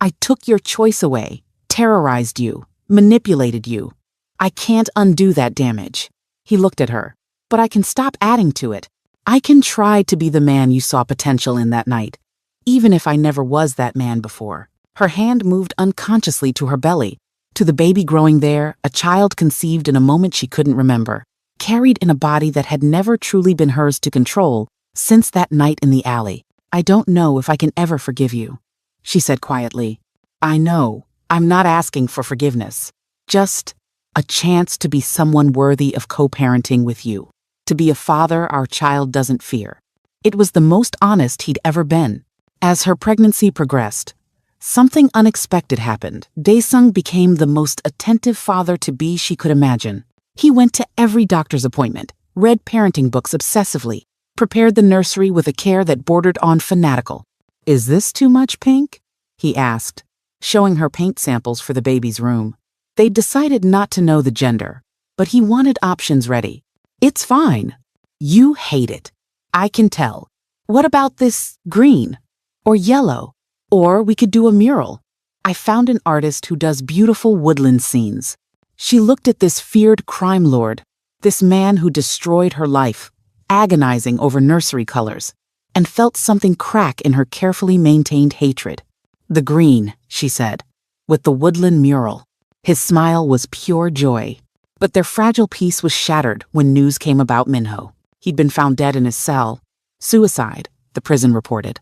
Speaker 1: I took your choice away, terrorized you, manipulated you. I can't undo that damage." He looked at her. "But I can stop adding to it. I can try to be the man you saw potential in that night, even if I never was that man before." Her hand moved unconsciously to her belly, to the baby growing there, a child conceived in a moment she couldn't remember, carried in a body that had never truly been hers to control since that night in the alley. "I don't know if I can ever forgive you," she said quietly. "I know. I'm not asking for forgiveness. Just a chance to be someone worthy of co-parenting with you. To be a father our child doesn't fear." It was the most honest he'd ever been. As her pregnancy progressed, something unexpected happened. Daesung became the most attentive father-to-be she could imagine. He went to every doctor's appointment, read parenting books obsessively, prepared the nursery with a care that bordered on fanatical. "Is this too much, Pink?" he asked, showing her paint samples for the baby's room. They'd decided not to know the gender, but he wanted options ready. "It's fine. You hate it. I can tell. What about this green? Or yellow? Or we could do a mural. I found an artist who does beautiful woodland scenes." She looked at this feared crime lord, this man who destroyed her life, agonizing over nursery colors, and felt something crack in her carefully maintained hatred. "The green," she said, "with the woodland mural." His smile was pure joy. But their fragile peace was shattered when news came about Minho. He'd been found dead in his cell. Suicide, the prison reported.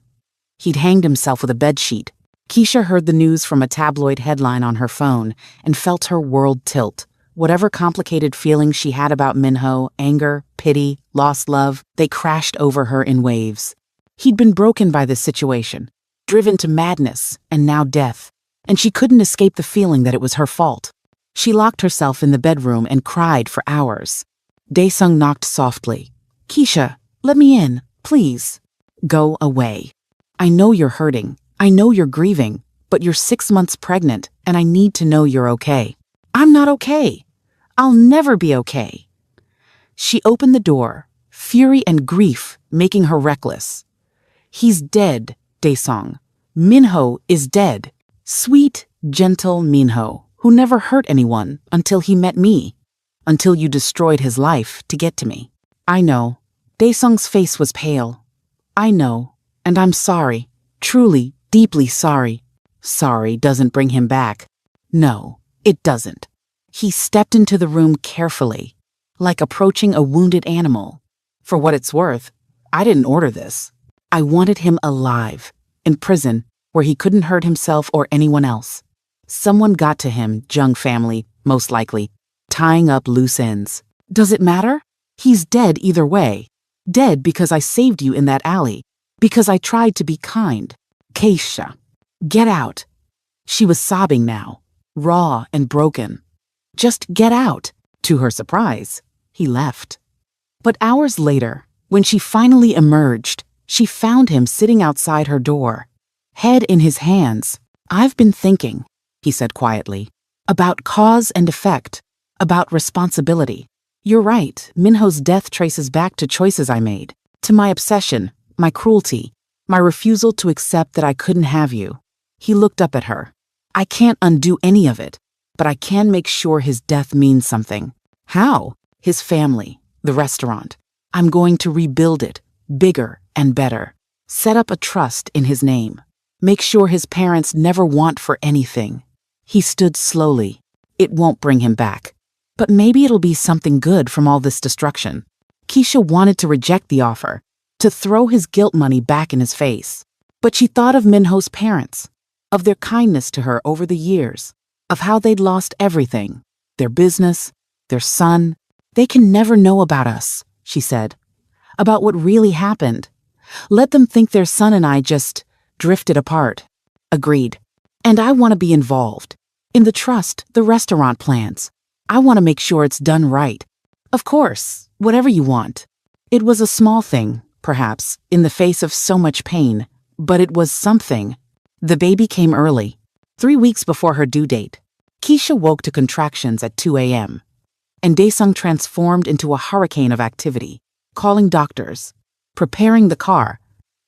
Speaker 1: He'd hanged himself with a bedsheet. Keisha heard the news from a tabloid headline on her phone and felt her world tilt. Whatever complicated feelings she had about Minho, anger, pity, lost love, they crashed over her in waves. He'd been broken by this situation, driven to madness and now death, and she couldn't escape the feeling that it was her fault. She locked herself in the bedroom and cried for hours. Daesung knocked softly. "Keisha, let me in, please." "Go away. I know you're hurting. I know you're grieving, but you're 6 months pregnant, and I need to know you're okay." "I'm not okay. I'll never be okay." She opened the door, fury and grief making her reckless. "He's dead, Daesung. Minho is dead. Sweet, gentle Minho, who never hurt anyone until he met me, until you destroyed his life to get to me." "I know." Daesung's face was pale. "I know, and I'm sorry, truly, deeply sorry." "Sorry doesn't bring him back." "No, it doesn't." He stepped into the room carefully, like approaching a wounded animal. "For what it's worth, I didn't order this. I wanted him alive, in prison, where he couldn't hurt himself or anyone else. Someone got to him, Jung family, most likely, tying up loose ends. Does it matter? He's dead either way. Dead because I saved you in that alley, because I tried to be kind. Keisha, get out." She was sobbing now, raw and broken. "Just get out." To her surprise, he left. But hours later, when she finally emerged, she found him sitting outside her door, head in his hands. "I've been thinking," he said quietly, "about cause and effect, about responsibility. You're right, Minho's death traces back to choices I made, to my obsession, my cruelty, my refusal to accept that I couldn't have you." He looked up at her. "I can't undo any of it, but I can make sure his death means something." "How?" "His family, the restaurant. I'm going to rebuild it, bigger and better. Set up a trust in his name. Make sure his parents never want for anything." He stood slowly. It won't bring him back. But maybe it'll be something good from all this destruction. Keisha wanted to reject the offer, to throw his guilt money back in his face. But she thought of Minho's parents, of their kindness to her over the years, of how they'd lost everything, their business, their son. They can never know about us, she said, about what really happened. Let them think their son and I just drifted apart. Agreed. And I want to be involved. In the trust, the restaurant plans. I want to make sure it's done right. Of course, whatever you want. It was a small thing, perhaps, in the face of so much pain, but it was something. The baby came early, 3 weeks before her due date. Keisha woke to contractions at 2 a.m., and Daesung transformed into a hurricane of activity, calling doctors, preparing the car,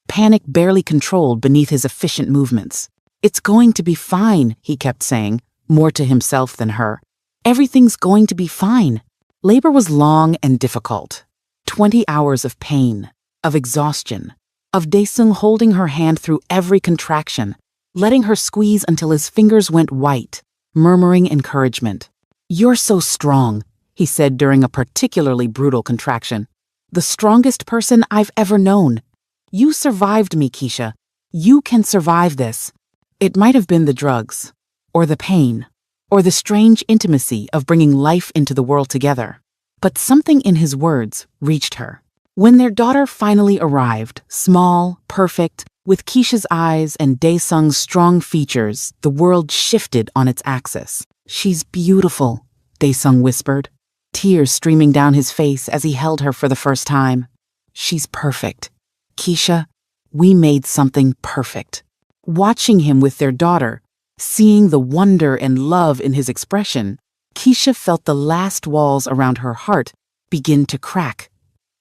Speaker 1: panic barely controlled beneath his efficient movements. It's going to be fine, he kept saying, more to himself than her. Everything's going to be fine. Labor was long and difficult. 20 hours of pain, of exhaustion, of Daesung holding her hand through every contraction, letting her squeeze until his fingers went white, murmuring encouragement. "You're so strong," he said during a particularly brutal contraction. "The strongest person I've ever known. You survived me, Keisha. You can survive this." It might have been the drugs, or the pain, or the strange intimacy of bringing life into the world together. But something in his words reached her. When their daughter finally arrived, small, perfect, with Keisha's eyes and Daesung's strong features, the world shifted on its axis. "She's beautiful," Daesung whispered, tears streaming down his face as he held her for the first time. "She's perfect. Keisha, we made something perfect." Watching him with their daughter, seeing the wonder and love in his expression, Keisha felt the last walls around her heart begin to crack.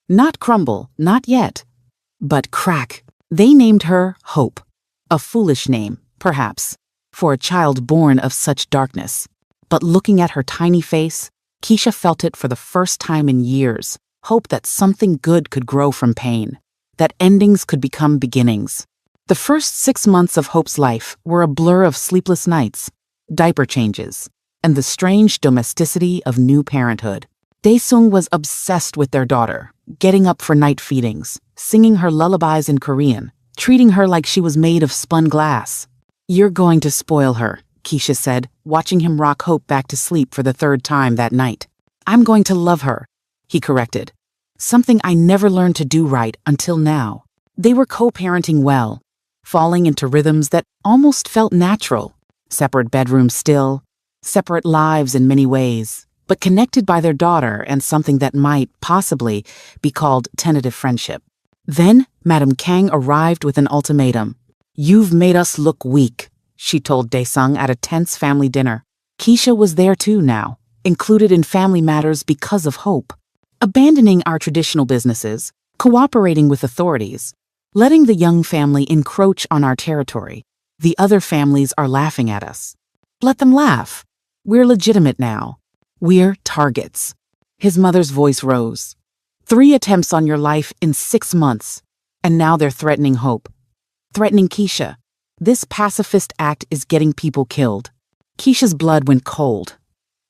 Speaker 1: Not crumble, not yet, but crack. They named her Hope. A foolish name, perhaps, for a child born of such darkness. But looking at her tiny face, Keisha felt it for the first time in years. Hope that something good could grow from pain, that endings could become beginnings. The first 6 months of Hope's life were a blur of sleepless nights, diaper changes, and the strange domesticity of new parenthood. Daesung was obsessed with their daughter, getting up for night feedings, singing her lullabies in Korean, treating her like she was made of spun glass. "You're going to spoil her," Keisha said, watching him rock Hope back to sleep for the 3rd time that night. "I'm going to love her," he corrected. Something I never learned to do right until now. They were co-parenting well, falling into rhythms that almost felt natural. Separate bedrooms still, separate lives in many ways, but connected by their daughter and something that might, possibly, be called tentative friendship. Then, Madame Kang arrived with an ultimatum. "You've made us look weak," she told Daesung at a tense family dinner. Keisha was there too now, included in family matters because of Hope. Abandoning our traditional businesses, cooperating with authorities, letting the young family encroach on our territory. The other families are laughing at us. Let them laugh. We're legitimate now. We're targets. His mother's voice rose. 3 attempts on your life in 6 months, and now they're threatening Hope. Threatening Keisha. This pacifist act is getting people killed. Keisha's blood went cold.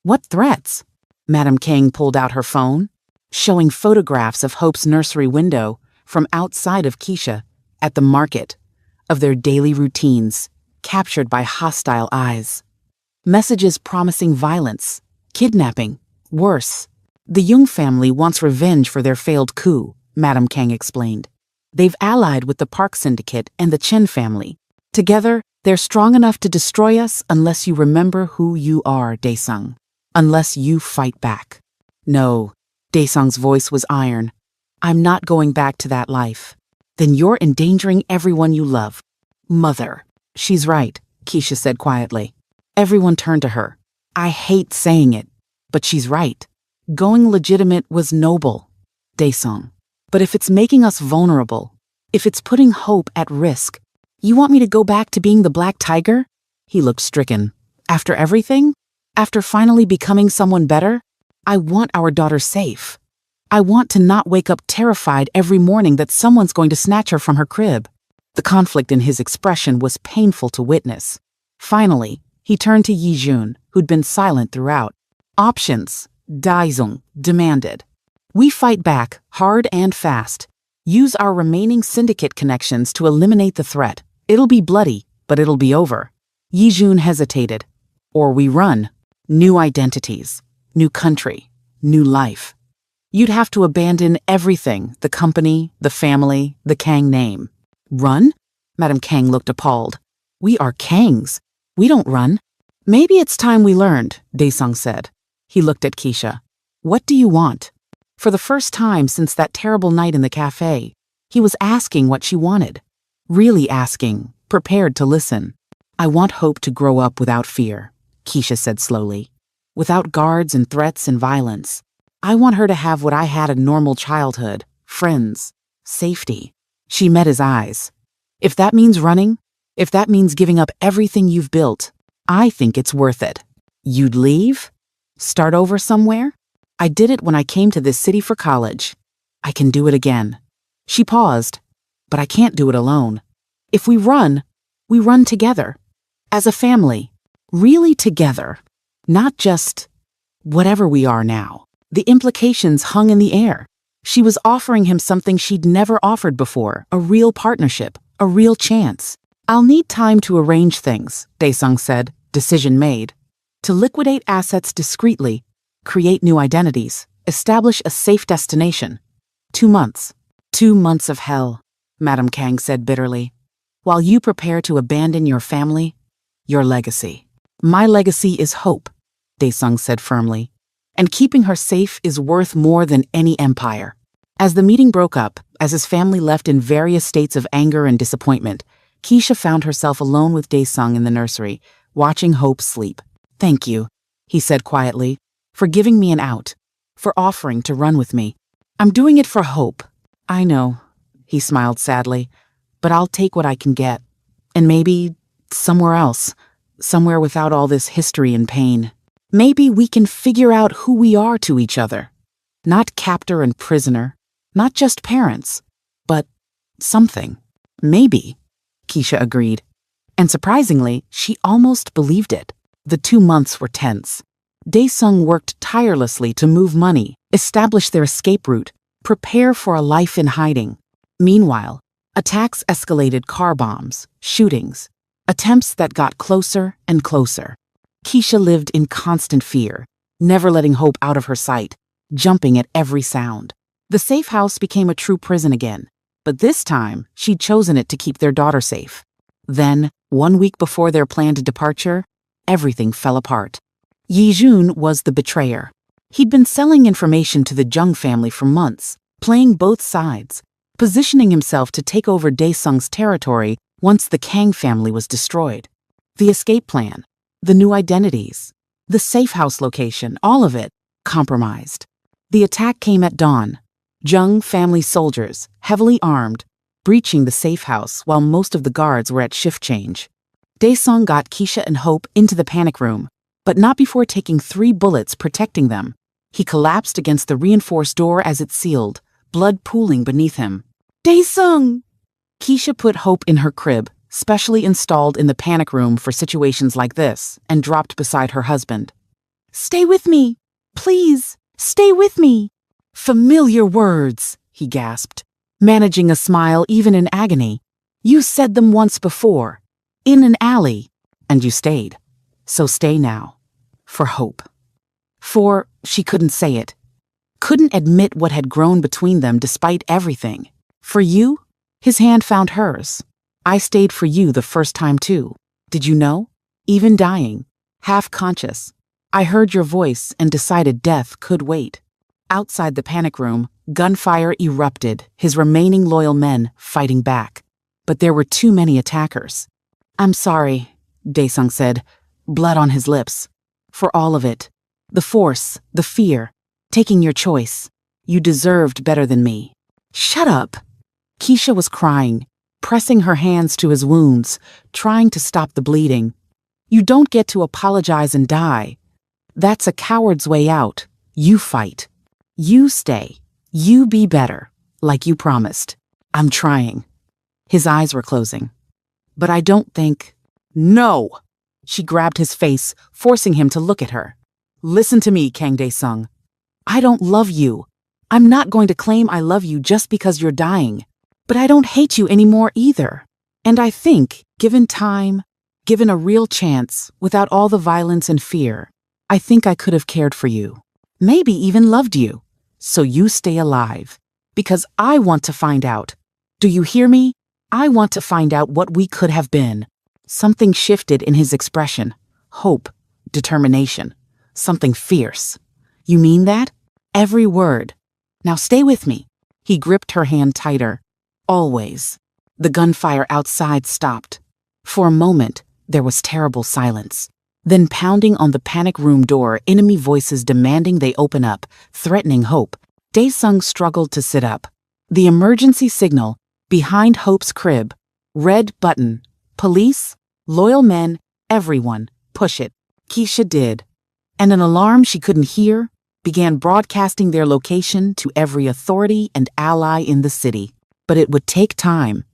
Speaker 1: What threats? Madame Kang pulled out her phone, showing photographs of Hope's nursery window from outside of Keisha, at the market, of their daily routines, captured by hostile eyes. Messages promising violence, kidnapping, worse. The Jung family wants revenge for their failed coup, Madame Kang explained. They've allied with the Park Syndicate and the Chen family. Together, they're strong enough to destroy us unless you remember who you are, Daesung. Unless you fight back. No, Daesung's voice was iron. I'm not going back to that life. Then you're endangering everyone you love. Mother. She's right, Keisha said quietly. Everyone turned to her. I hate saying it, but she's right. Going legitimate was noble, Daesung. But if it's making us vulnerable, if it's putting Hope at risk, you want me to go back to being the Black Tiger? He looked stricken. After everything? After finally becoming someone better? I want our daughter safe. I want to not wake up terrified every morning that someone's going to snatch her from her crib. The conflict in his expression was painful to witness. Finally, He turned to Yi Jun, who'd been silent throughout. Options, Daizong demanded. We fight back, hard and fast. Use our remaining syndicate connections to eliminate the threat. It'll be bloody, but it'll be over. Yi Jun hesitated. Or we run. New identities, new country, new life. You'd have to abandon everything, the company, the family, the Kang name. Run? Madame Kang looked appalled. We are Kangs. We don't run. Maybe it's time we learned, Daesung said. He looked at Keisha. What do you want? For the first time since that terrible night in the cafe, he was asking what she wanted. Really asking, prepared to listen. I want Hope to grow up without fear, Keisha said slowly. Without guards and threats and violence. I want her to have what I had a normal childhood, friends, safety. She met his eyes. If that means running, if that means giving up everything you've built, I think it's worth it. You'd leave? Start over somewhere? I did it when I came to this city for college. I can do it again. She paused. But I can't do it alone. If we run together. As a family. Really together. Not just whatever we are now. The implications hung in the air. She was offering him something she'd never offered before, a real partnership, a real chance. I'll need time to arrange things, Daesung said, decision made. To liquidate assets discreetly, create new identities, establish a safe destination. 2 months. 2 months of hell, Madame Kang said bitterly. While you prepare to abandon your family, your legacy. My legacy is hope, Daesung said firmly. And keeping her safe is worth more than any empire. As the meeting broke up, as his family left in various states of anger and disappointment, Keisha found herself alone with Daesung in the nursery, watching Hope sleep. Thank you, he said quietly, for giving me an out, for offering to run with me. I'm doing it for Hope. I know, he smiled sadly, but I'll take what I can get. And maybe somewhere else, somewhere without all this history and pain. Maybe we can figure out who we are to each other. Not captor and prisoner, not just parents, but something. Maybe, Keisha agreed. And surprisingly, she almost believed it. The 2 months were tense. Daesung worked tirelessly to move money, establish their escape route, prepare for a life in hiding. Meanwhile, attacks escalated, car bombs, shootings, attempts that got closer and closer. Keisha lived in constant fear, never letting Hope out of her sight, jumping at every sound. The safe house became a true prison again, but this time she'd chosen it to keep their daughter safe. Then, 1 week before their planned departure, everything fell apart. Yi Jun was the betrayer. He'd been selling information to the Jung family for months, playing both sides, positioning himself to take over Daesung's territory once the Kang family was destroyed. The escape plan, the new identities, the safe house location, all of it compromised. The attack came at dawn. Jung family soldiers, heavily armed, breaching the safe house while most of the guards were at shift change. Daesung got Keisha and Hope into the panic room, but not before taking 3 bullets protecting them. He collapsed against the reinforced door as it sealed, blood pooling beneath him. Daesung! Keisha put Hope in her crib, specially installed in the panic room for situations like this, and dropped beside her husband. Stay with me! Please, stay with me! Familiar words, he gasped, managing a smile even in agony. You said them once before, in an alley, and you stayed. So stay now. For Hope. For, she couldn't say it. Couldn't admit what had grown between them despite everything. For you? His hand found hers. I stayed for you the first time too. Did you know? Even dying. Half conscious. I heard your voice and decided death could wait. Outside the panic room, gunfire erupted, his remaining loyal men fighting back. But there were too many attackers. I'm sorry, Daesung said, blood on his lips. For all of it. The force, the fear, taking your choice. You deserved better than me. Shut up. Keisha was crying, pressing her hands to his wounds, trying to stop the bleeding. You don't get to apologize and die. That's a coward's way out. You fight. You stay. You be better, like you promised. I'm trying. His eyes were closing. But I don't think... No! She grabbed his face, forcing him to look at her. Listen to me, Kang Dae-sung. I don't love you. I'm not going to claim I love you just because you're dying. But I don't hate you anymore either. And I think, given time, given a real chance, without all the violence and fear, I think I could have cared for you. Maybe even loved you. So you stay alive. Because I want to find out. Do you hear me? I want to find out what we could have been. Something shifted in his expression. Hope. Determination. Something fierce. You mean that? Every word. Now stay with me. He gripped her hand tighter. Always. The gunfire outside stopped. For a moment, there was terrible silence. Then pounding on the panic room door, enemy voices demanding they open up, threatening Hope. Dae-sung struggled to sit up. The emergency signal, behind Hope's crib. Red button. Police, loyal men, everyone, push it. Keisha did. And an alarm she couldn't hear began broadcasting their location to every authority and ally in the city. But it would take time.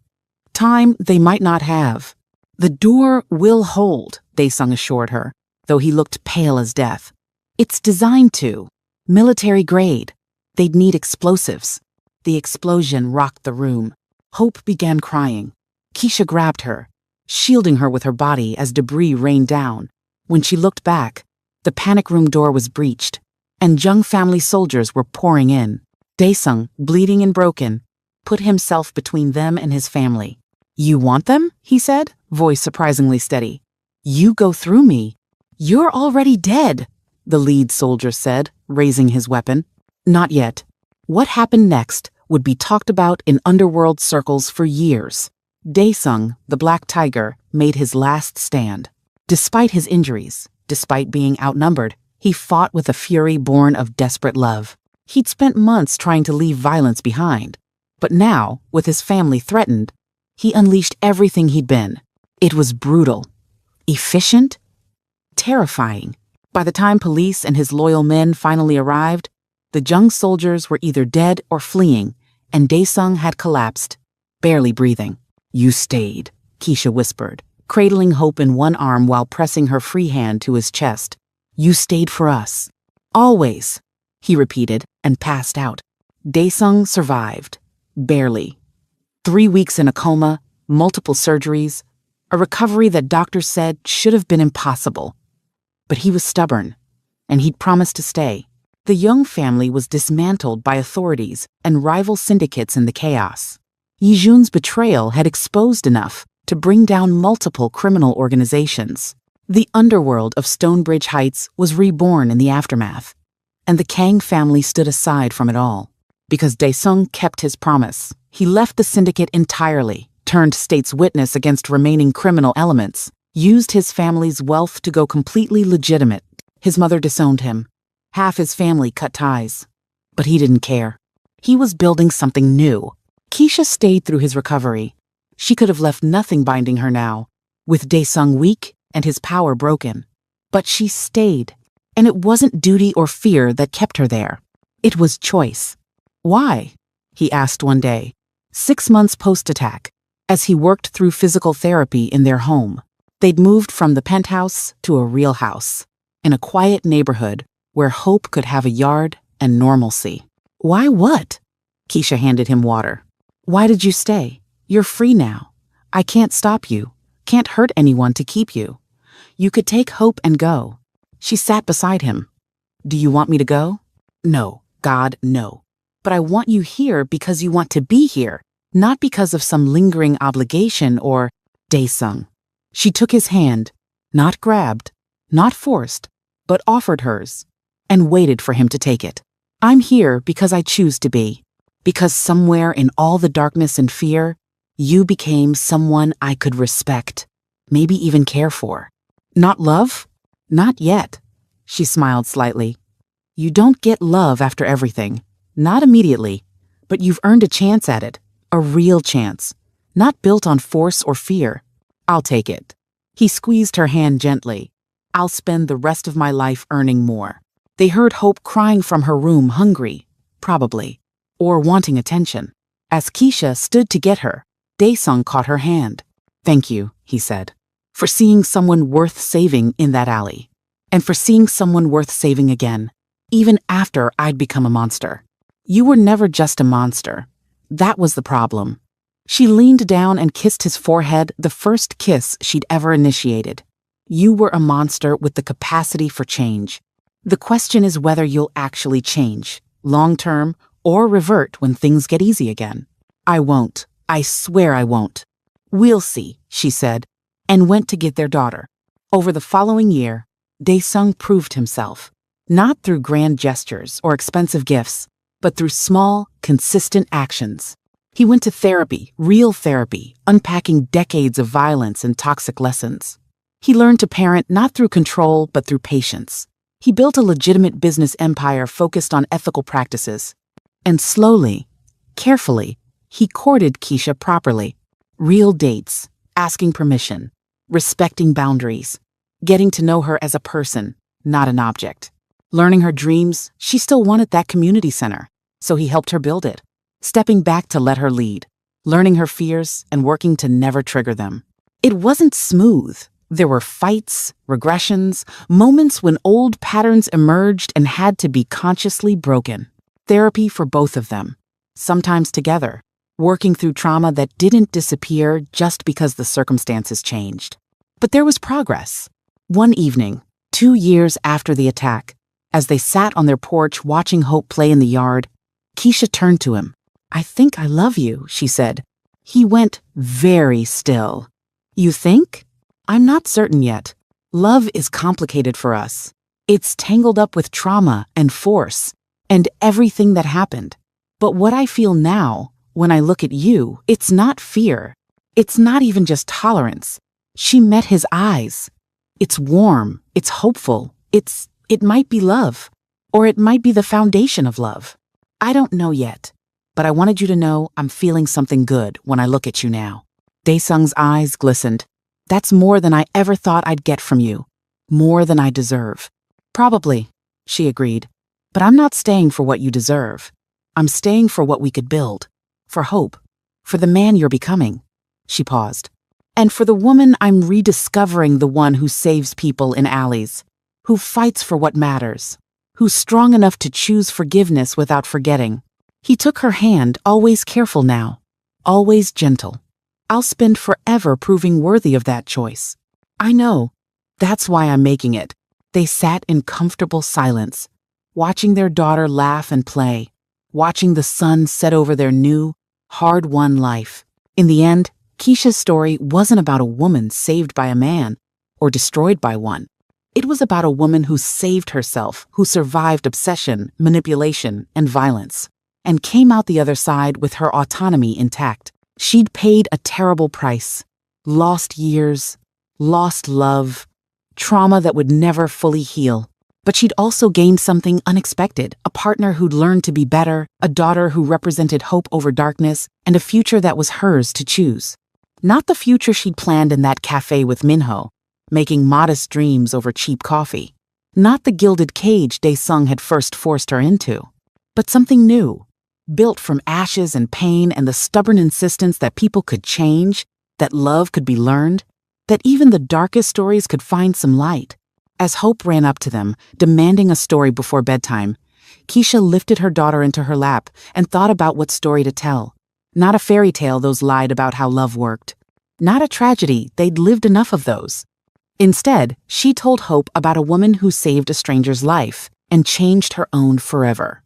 Speaker 1: Time they might not have. The door will hold, Dae-sung assured her, though he looked pale as death. It's designed to. Military grade. They'd need explosives. The explosion rocked the room. Hope began crying. Keisha grabbed her, shielding her with her body as debris rained down. When she looked back, the panic room door was breached, and Jung family soldiers were pouring in. Dae-sung, bleeding and broken, put himself between them and his family. You want them? He said, voice surprisingly steady. You go through me. You're already dead, the lead soldier said, raising his weapon. Not yet. What happened next would be talked about in underworld circles for years. Dae-sung, the Black Tiger, made his last stand. Despite his injuries, despite being outnumbered, he fought with a fury born of desperate love. He'd spent months trying to leave violence behind. But now, with his family threatened, he unleashed everything he'd been. It was brutal, efficient, terrifying. By the time police and his loyal men finally arrived, the Jung soldiers were either dead or fleeing, and Dae-sung had collapsed, barely breathing. You stayed, Keisha whispered, cradling Hope in one arm while pressing her free hand to his chest. You stayed for us. Always, he repeated and passed out. Dae-sung survived. Barely. 3 weeks in a coma, multiple surgeries, a recovery that doctors said should have been impossible. But he was stubborn, and he'd promised to stay. The Jung family was dismantled by authorities and rival syndicates in the chaos. Yijun's betrayal had exposed enough to bring down multiple criminal organizations. The underworld of Stonebridge Heights was reborn in the aftermath, and the Kang family stood aside from it all. Because Dae-sung kept his promise, he left the syndicate entirely, turned state's witness against remaining criminal elements, used his family's wealth to go completely legitimate. His mother disowned him. Half his family cut ties. But he didn't care. He was building something new. Keisha stayed through his recovery. She could have left nothing binding her now, with Dae-sung weak and his power broken. But she stayed, and it wasn't duty or fear that kept her there. It was choice. Why? He asked one day, 6 months post-attack, as he worked through physical therapy in their home. They'd moved from the penthouse to a real house, in a quiet neighborhood where Hope could have a yard and normalcy. Why what? Keisha handed him water. Why did you stay? You're free now. I can't stop you. Can't hurt anyone to keep you. You could take Hope and go. She sat beside him. Do you want me to go? No, God, no. But I want you here because you want to be here, not because of some lingering obligation or Dae-sung. She took his hand, not grabbed, not forced, but offered hers, and waited for him to take it. I'm here because I choose to be, because somewhere in all the darkness and fear, you became someone I could respect, maybe even care for. Not love? Not yet. She smiled slightly. You don't get love after everything. Not immediately, but you've earned a chance at it, a real chance, not built on force or fear. I'll take it. He squeezed her hand gently. I'll spend the rest of my life earning more. They heard Hope crying from her room, hungry, probably, or wanting attention. As Keisha stood to get her, Dae-sung caught her hand. Thank you, he said. for seeing someone worth saving in that alley, and for seeing someone worth saving again, even after I'd become a monster. You were never just a monster. That was the problem. She leaned down and kissed his forehead, the first kiss she'd ever initiated. You were a monster with the capacity for change. The question is whether you'll actually change, long-term, or revert when things get easy again. I won't. I swear I won't. We'll see, she said, and went to get their daughter. Over the following year, Dae-sung proved himself, not through grand gestures or expensive gifts, but through small, consistent actions. He went to therapy, real therapy, unpacking decades of violence and toxic lessons. He learned to parent not through control, but through patience. He built a legitimate business empire focused on ethical practices. And slowly, carefully, he courted Keisha properly. Real dates, asking permission, respecting boundaries, getting to know her as a person, not an object. Learning her dreams, she still wanted that community center, so he helped her build it. Stepping back to let her lead, learning her fears and working to never trigger them. It wasn't smooth. There were fights, regressions, moments when old patterns emerged and had to be consciously broken. Therapy for both of them, sometimes together, working through trauma that didn't disappear just because the circumstances changed. But there was progress. One evening, 2 years after the attack, as they sat on their porch watching Hope play in the yard, Keisha turned to him. "I think I love you," she said. He went very still. "You think? I'm not certain yet. Love is complicated for us. It's tangled up with trauma and force and everything that happened. But what I feel now, when I look at you, it's not fear. It's not even just tolerance." She met his eyes. "It's warm. It's hopeful. It might be love. Or it might be the foundation of love. I don't know yet. But I wanted you to know I'm feeling something good when I look at you now." Dae-sung's eyes glistened. "That's more than I ever thought I'd get from you. More than I deserve." "Probably," she agreed. "But I'm not staying for what you deserve. I'm staying for what we could build. For hope. For the man you're becoming." She paused. "And for the woman I'm rediscovering, the one who saves people in alleys, who fights for what matters, who's strong enough to choose forgiveness without forgetting." He took her hand, always careful now, always gentle. "I'll spend forever proving worthy of that choice." "I know. That's why I'm making it." They sat in comfortable silence, watching their daughter laugh and play, watching the sun set over their new, hard-won life. In the end, Keisha's story wasn't about a woman saved by a man or destroyed by one. It was about a woman who saved herself, who survived obsession, manipulation, and violence, and came out the other side with her autonomy intact. She'd paid a terrible price. Lost years, lost love, trauma that would never fully heal. But she'd also gained something unexpected, a partner who'd learned to be better, a daughter who represented hope over darkness, and a future that was hers to choose. Not the future she'd planned in that cafe with Minho, making modest dreams over cheap coffee. Not the gilded cage Dae-sung had first forced her into. But something new, built from ashes and pain and the stubborn insistence that people could change, that love could be learned, that even the darkest stories could find some light. As Hope ran up to them, demanding a story before bedtime, Keisha lifted her daughter into her lap and thought about what story to tell. Not a fairy tale those lied about how love worked. Not a tragedy, they'd lived enough of those. Instead, she told Hope about a woman who saved a stranger's life and changed her own forever.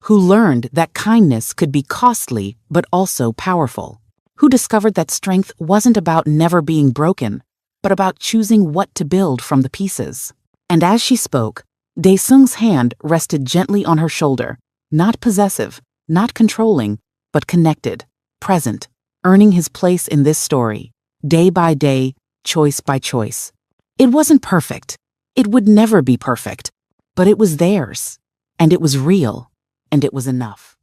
Speaker 1: Who learned that kindness could be costly but also powerful. Who discovered that strength wasn't about never being broken, but about choosing what to build from the pieces. And as she spoke, Dae-sung's hand rested gently on her shoulder, not possessive, not controlling, but connected, present, earning his place in this story, day by day, choice by choice. It wasn't perfect. It would never be perfect. But it was theirs. And it was real. And it was enough.